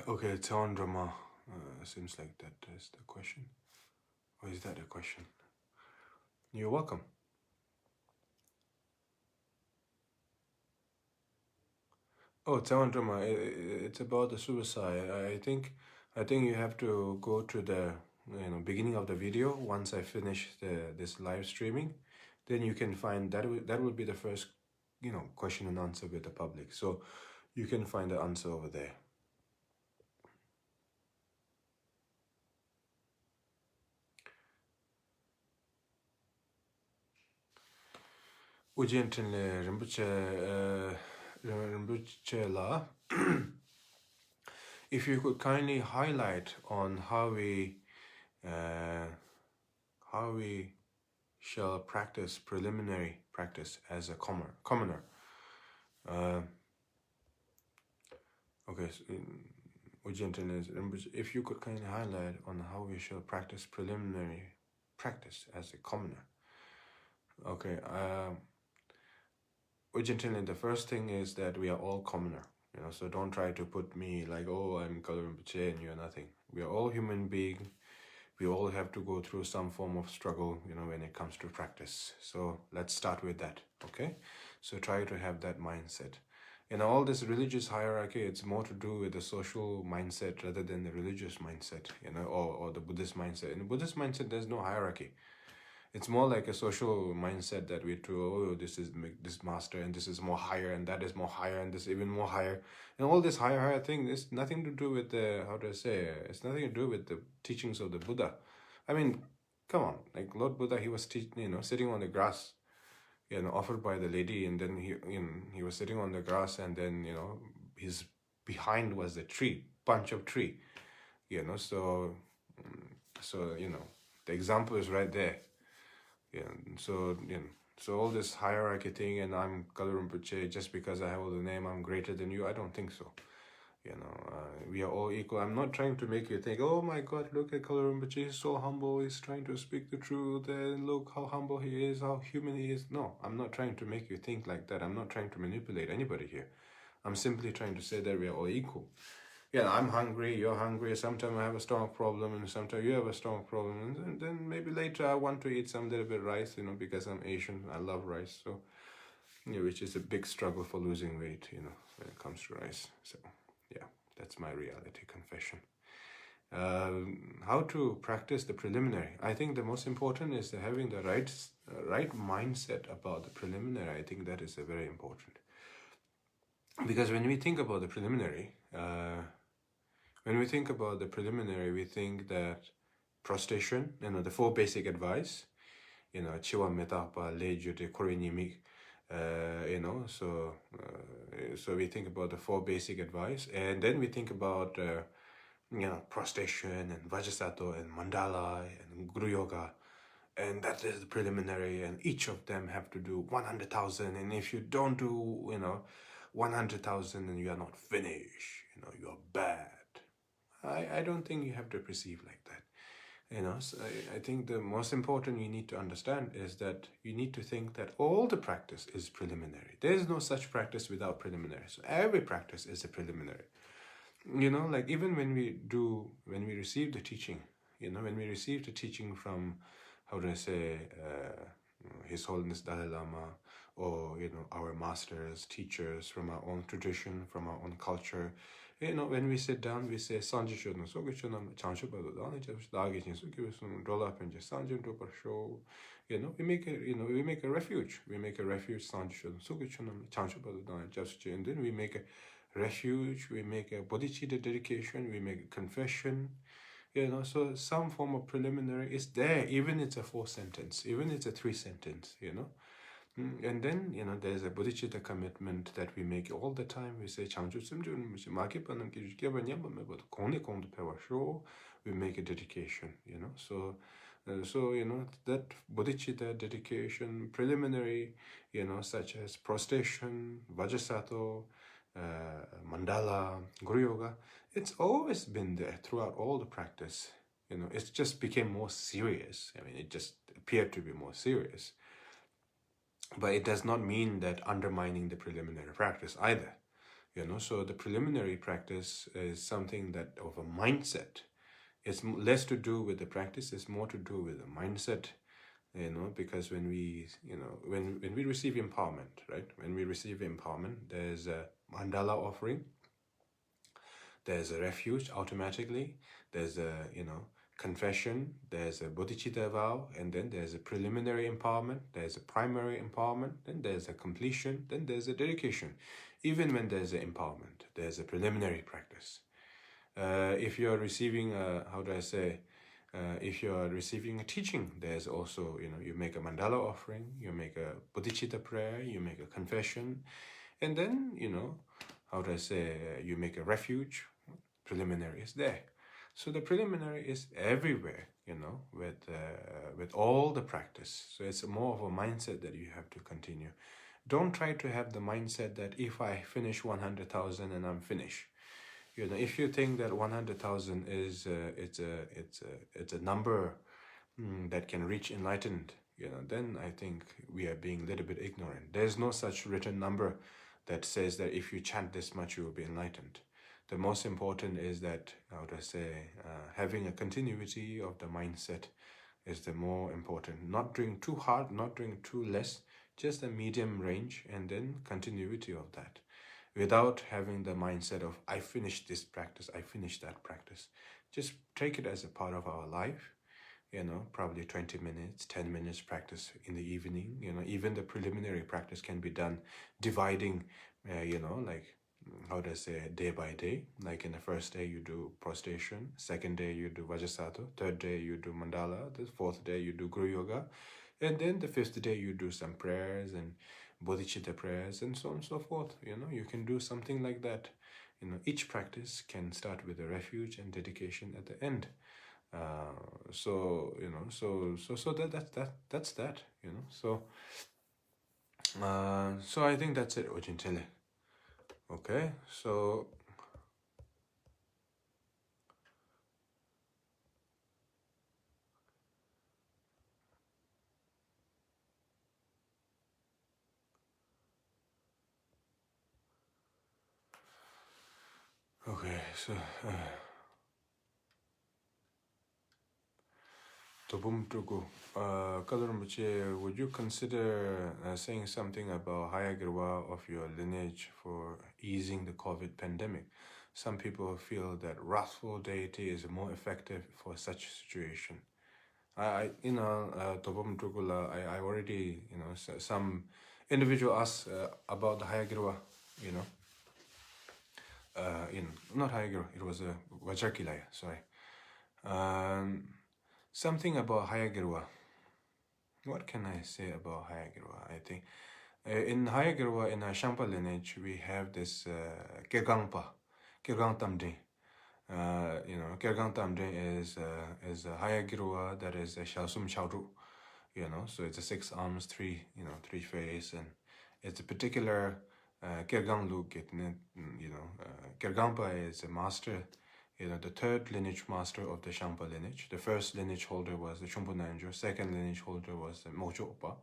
Okay, Teon Drama. Seems like that is the question. Or is that a question? You're welcome. Oh, Teon Drama. It's about the suicide. I think you have to go to the, you know, beginning of the video. Once I finish this live streaming, then you can find that will be the first, you know, question and answer with the public. So you can find the answer over there. Ujentele Rinpoche La, if you could kindly highlight on how we shall practice preliminary practice as a commoner. Okay, so if you could kindly highlight on how we shall practice preliminary practice as a commoner. Okay, Ujentele, the first thing is that we are all commoner. You know, so don't try to put me like, oh, I'm Kalu Rinpoche and you're nothing. We are all human beings. We all have to go through some form of struggle, you know, when it comes to practice. So let's start with that, okay? So try to have that mindset. In all this religious hierarchy, it's more to do with the social mindset rather than the religious mindset, you know, or the Buddhist mindset. In the Buddhist mindset, there's no hierarchy. It's more like a social mindset that we do, oh, this is this master and this is more higher and that is more higher and this even more higher. And all this higher thing is nothing to do with the, how do I say, it's nothing to do with the teachings of the Buddha. I mean, come on, like Lord Buddha, he was sitting on the grass, you know, offered by the lady, and then he was sitting on the grass, and then, you know, his behind was a tree, bunch of tree, you know, so you know, the example is right there. Yeah, so, you know, so all this hierarchy thing, and I'm Kalu Rinpoche, just because I hold the name, I'm greater than you. I don't think so. You know, we are all equal. I'm not trying to make you think, oh my God, look at Kalu Rinpoche, he's so humble, he's trying to speak the truth, and look how humble he is, how human he is. No, I'm not trying to make you think like that. I'm not trying to manipulate anybody here. I'm simply trying to say that we are all equal. yeah, I'm hungry, you're hungry, sometimes I have a stomach problem, and sometimes you have a stomach problem, and then maybe later I want to eat some little bit rice, because I'm Asian, I love rice, so, which is a big struggle for losing weight, when it comes to rice. So, yeah, that's my reality confession. How to practice the preliminary. I think the most important is having the right mindset about the preliminary. I think that is very important. Because when we think about the preliminary, we think that prostration, the four basic advice, chiwa metapa leju de korinimi, so we think about the four basic advice, and then we think about prostration and Vajrasattva and mandala and Guru Yoga, and that is the preliminary, and each of them have to do 100,000, and if you don't do 100,000, then you are not finished, you are bad. I don't think you have to perceive like that. So I think the most important you need to understand is that you need to think that all the practice is preliminary. There is no such practice without preliminary. So every practice is a preliminary. Like even when we receive the teaching, when we receive the teaching from, how do I say, His Holiness Dalai Lama, or, our masters, teachers from our own tradition, from our own culture, when we sit down, we say, Sanji Shodno, so good, Chanshu Badu, Dola Penja, Sanji Dopar Show. We make a refuge. We make a refuge, Sanji Shodno, so good, Chanshu Badu, and then we make a refuge, we make a bodhicitta dedication, we make a confession, so some form of preliminary is there, even it's a 4-sentence, even it's a 3-sentence, and then, there's a bodhicitta commitment that we make all the time. We say, we make a dedication, so that bodhicitta dedication, preliminary, such as prostration, Vajrasattva, mandala, Guru Yoga, it's always been there throughout all the practice. It just became more serious. I mean, it just appeared to be more serious. But it does not mean that undermining the preliminary practice either. So the preliminary practice is something that of a mindset. It's less to do with the practice, it's more to do with the mindset. Because when we, when we receive empowerment, right? When we receive empowerment, there's a mandala offering, there's a refuge automatically, there's a, confession, there's a bodhicitta vow, and then there's a preliminary empowerment, there's a primary empowerment, then there's a completion, then there's a dedication. Even when there's an empowerment, there's a preliminary practice. If you're receiving if you're receiving a teaching, there's also, you make a mandala offering, you make a bodhicitta prayer, you make a confession, and then, you make a refuge. Preliminary is there. So the preliminary is everywhere, with all the practice. So it's more of a mindset that you have to continue. Don't try to have the mindset that if I finish 100,000 and I'm finished. If you think that 100,000 is it's a number that can reach enlightened, then I think we are being a little bit ignorant. There's no such written number that says that if you chant this much, you will be enlightened. The most important is that, having a continuity of the mindset is the more important. Not doing too hard, not doing too less, just a medium range, and then continuity of that. Without having the mindset of, I finished this practice, I finished that practice. Just take it as a part of our life, probably 20 minutes, 10 minutes practice in the evening. Even the preliminary practice can be done dividing, day by day. Like in the first day you do prostration, second day you do Vajrasattva, third day you do mandala, the fourth day you do Guru Yoga, and then the fifth day you do some prayers and bodhicitta prayers and so on and so forth. You can do something like that. Each practice can start with a refuge and dedication at the end. So that's that. So I think that's it, Ojintele. Okay, so Okay, so Tobum Tuku, Kalu Rinpoche, would you consider saying something about Hayagirwa of your lineage for easing the COVID pandemic? Some people feel that wrathful deity is more effective for such situation. Tobum Tukula, I already, some individual asked about the Hayagirwa, not Hayagirwa, it was a Vajarkilaya, sorry. Something about Hayagirwa. What can I say about Hayagirwa? I think in Hayagirwa, in our Shampa lineage, we have this Kirgangpa, Kirgang Tamding. Kirgang Tamding is a Hayagirwa that is a Shalsum Chaudru. So it's a 6 arms, 3 face, and it's a particular Kirgang Luk. Kirgangpa is a master. The third lineage master of the Shampa lineage. The first lineage holder was the Chumpo Nanjo. Second lineage holder was the Mojo Opa.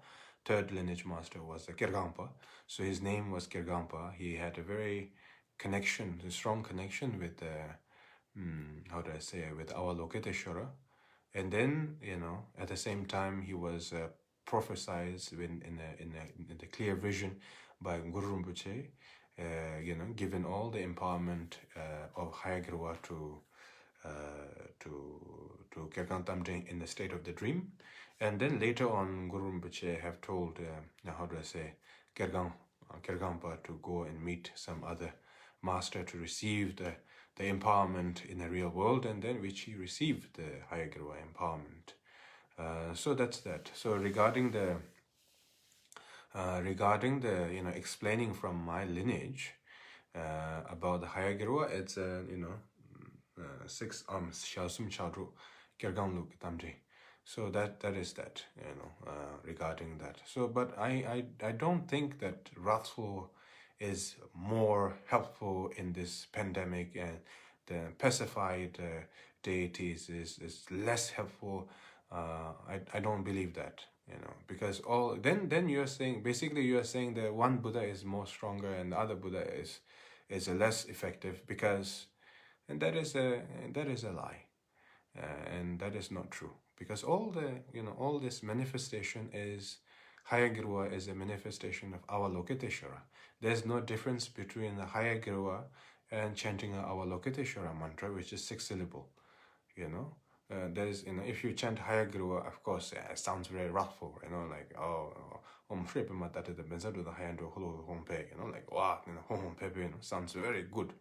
Third lineage master was the Kirgangpa. So his name was Kirgangpa. He had a very strong connection with with our Lokiteshvara. And then, at the same time, he was prophesied in the clear vision by Guru Rinpoche. Given all the empowerment of Hayagirwa to Kirgang Tamding in the state of the dream. And then later on, Guru Rinpoche have told, Kirgangpa to go and meet some other master to receive the empowerment in the real world, and then which he received the Hayagirwa empowerment. So that's that. So regarding the explaining from my lineage about the Hayagirwa, it's 6 arms Shalsum Chadru Kirganlu Tamji. So that is that, regarding that. So but I don't think that wrathful is more helpful in this pandemic, and the pacified deities is less helpful. I don't believe that, because then you're saying, basically you're saying that one Buddha is more stronger and the other Buddha is less effective, because, and that is a lie, and that is not true, because all this manifestation is, Hayagirwa is a manifestation of our Lokiteshvara. There's no difference between the Hayagirwa and chanting our Lokiteshvara mantra, which is 6 syllable. There's, if you chant Hayagirwa, of course, it sounds very wrathful, like, like, wow, sounds very good.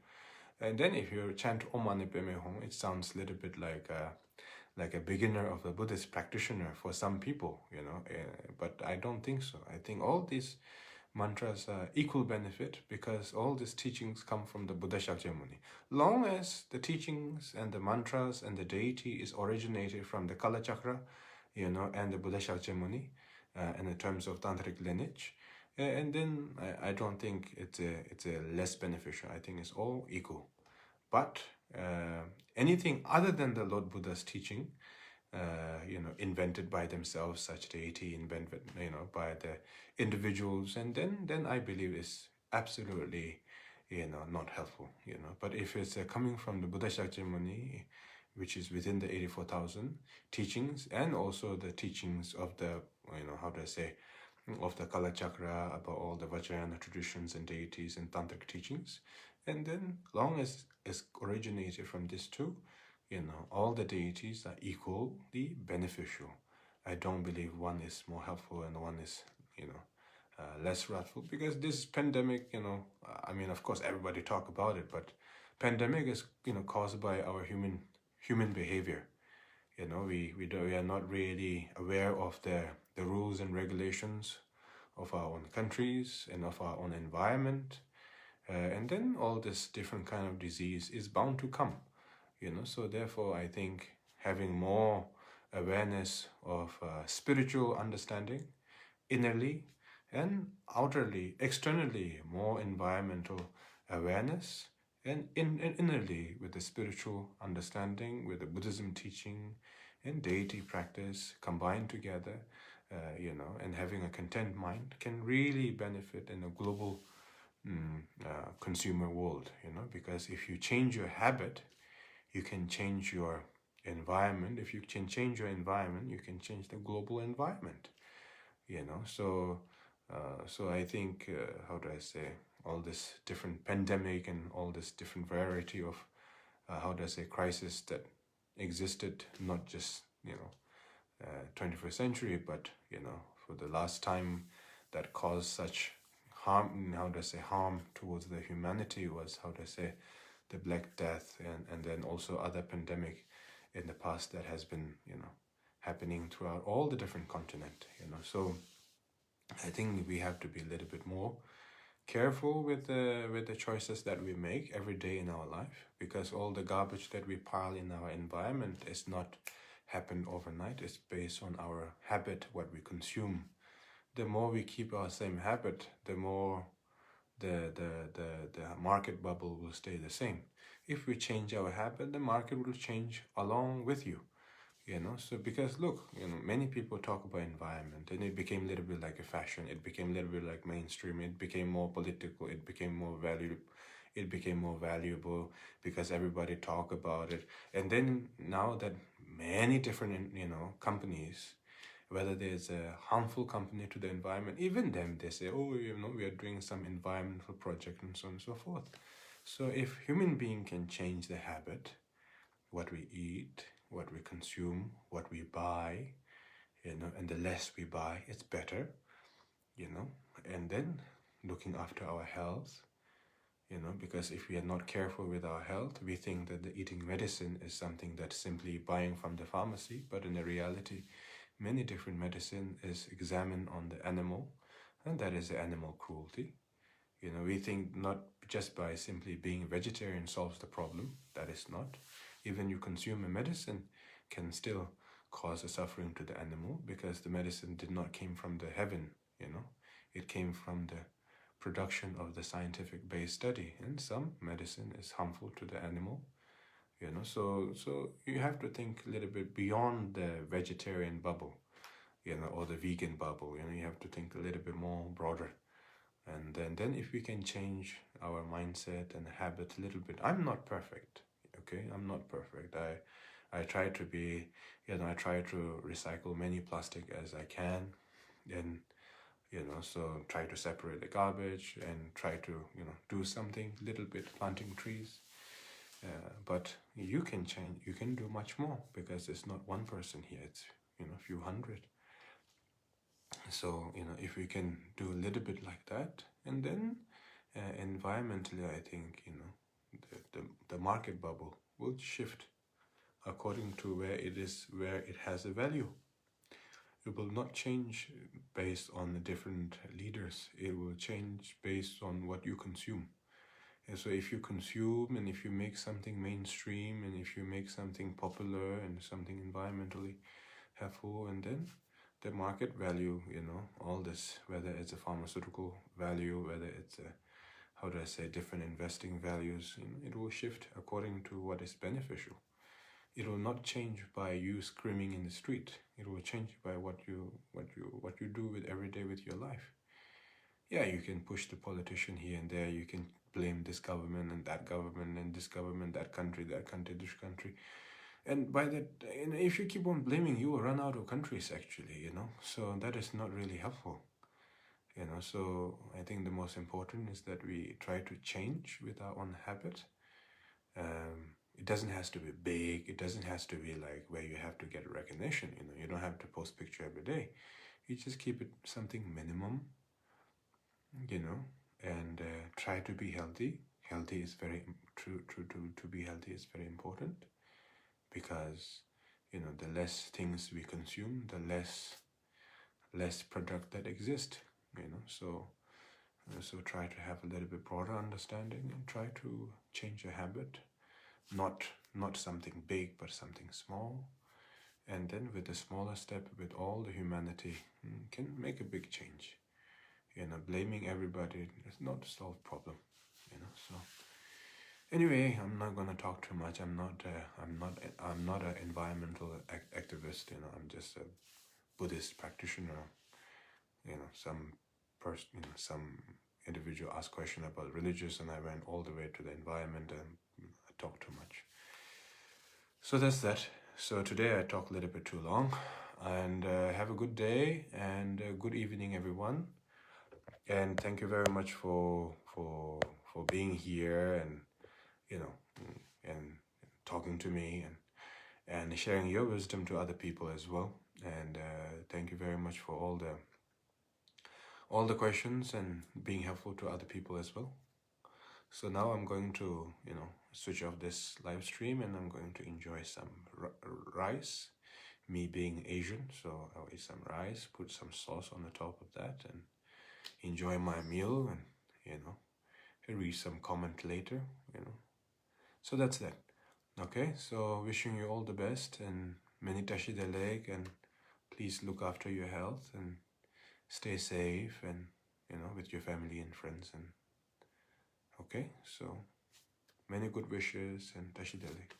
And then if you chant Om Mani Padme Hum, it sounds a little bit like a beginner of a Buddhist practitioner for some people, but I don't think so. I think all these mantras are equal benefit, because all these teachings come from the Buddha Shakyamuni. Long as the teachings and the mantras and the deity is originated from the Kala Chakra, and the Buddha Shakyamuni, in the terms of tantric lineage, and then I don't think it's a less beneficial. I think it's all equal. But anything other than the Lord Buddha's teaching, invented by themselves, such deity invented, by the individuals, and then I believe is absolutely, not helpful, But if it's coming from the Buddha Shakyamuni, which is within the 84,000 teachings, and also the teachings of the, of the Kala Chakra, about all the Vajrayana traditions and deities and tantric teachings, and then long as it's originated from these two, all the deities are equally beneficial. I don't believe one is more helpful and one is, less wrathful, because this pandemic, of course everybody talk about it, but pandemic is, caused by our human behavior. We are not really aware of the rules and regulations of our own countries and of our own environment, and then all this different kind of disease is bound to come. So therefore I think having more awareness of spiritual understanding, innerly and outerly, externally, more environmental awareness, and innerly with the spiritual understanding, with the Buddhism teaching and deity practice combined together, and having a content mind, can really benefit in a global consumer world, because if you change your habit, you can change your environment. If you can change your environment, you can change the global environment, so I think, how do I say, all this different pandemic and all this different variety of, how do I say, crisis that existed, not just, 21st century, but, for the last time, that caused such harm, how do I say, harm towards the humanity was, how do I say, the Black Death, and then also other pandemic in the past that has been, happening throughout all the different continent, so I think we have to be a little bit more careful with the choices that we make every day in our life, because all the garbage that we pile in our environment is not happened overnight. It's based on our habit, what we consume. The more we keep our same habit, the more the market bubble will stay the same. If we change our habit, the market will change along with you. So because look, many people talk about environment, and it became a little bit like a fashion. It became a little bit like mainstream. It became more political. It became more valuable because everybody talk about it. And then now that many different, companies, whether there's a harmful company to the environment, even them, they say, oh, we are doing some environmental project and so on and so forth. So if human being can change the habit, what we eat, what we consume, what we buy, and the less we buy, it's better, and then looking after our health, because if we are not careful with our health, we think that the eating medicine is something that's simply buying from the pharmacy, but in the reality, many different medicine is examined on the animal, and that is the animal cruelty. We think not just by simply being vegetarian solves the problem. That is not. Even you consume a medicine can still cause a suffering to the animal, because the medicine did not came from the heaven, It came from the production of the scientific based study, and some medicine is harmful to the animal, so you have to think a little bit beyond the vegetarian bubble, or the vegan bubble, you have to think a little bit more broader. And then if we can change our mindset and habit a little bit. I'm not perfect, okay? I'm not perfect. I try to be, I try to recycle many plastic as I can, and so try to separate the garbage and try to do something little bit, planting trees. But you can change. You can do much more, because it's not one person here. It's a few hundred. So if we can do a little bit like that, and then environmentally, I think the market bubble will shift according to where it has a value. It will not change based on the different leaders. It will change based on what you consume. And so if you consume, and if you make something mainstream, and if you make something popular and something environmentally helpful, and then the market value, all this, whether it's a pharmaceutical value, whether it's a, how do I say, different investing values, it will shift according to what is beneficial. It will not change by you screaming in the street. It will change by what you do with every day with your life. Yeah, you can push the politician here and there. You can blame this government and that government and this government, that country, this country. And by that, if you keep on blaming, you will run out of countries, actually, So that is not really helpful, So I think the most important is that we try to change with our own habit. It doesn't have to be big. It doesn't have to be like where you have to get recognition, You don't have to post picture every day. You just keep it something minimum, and try to be healthy. Healthy is very to be healthy is very important, because the less things we consume, the less product that exist, so try to have a little bit broader understanding, and try to change your habit, not something big, but something small, and then with a smaller step, with all the humanity, can make a big change. Blaming everybody does not solve problem, so anyway, I'm not gonna talk too much. I'm not an environmental activist. I'm just a Buddhist practitioner. Some person, some individual asked question about religious, and I went all the way to the environment, and I talked too much. So that's that. So today I talked a little bit too long, and have a good day and good evening, everyone. And thank you very much for being here, and and talking to me, and sharing your wisdom to other people as well. And thank you very much for all the questions and being helpful to other people as well. So now I'm going to switch off this live stream, and I'm going to enjoy some rice. Me being Asian, so I'll eat some rice, put some sauce on the top of that, and enjoy my meal, and read some comment later. So that's that. Okay, so wishing you all the best, and many tashi de leg, and please look after your health and stay safe, and with your family and friends. And okay, so many good wishes, and tashi de leg.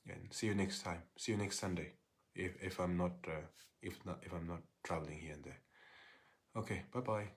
And see you next time. See you next Sunday, if I'm not traveling here and there. Okay, bye bye.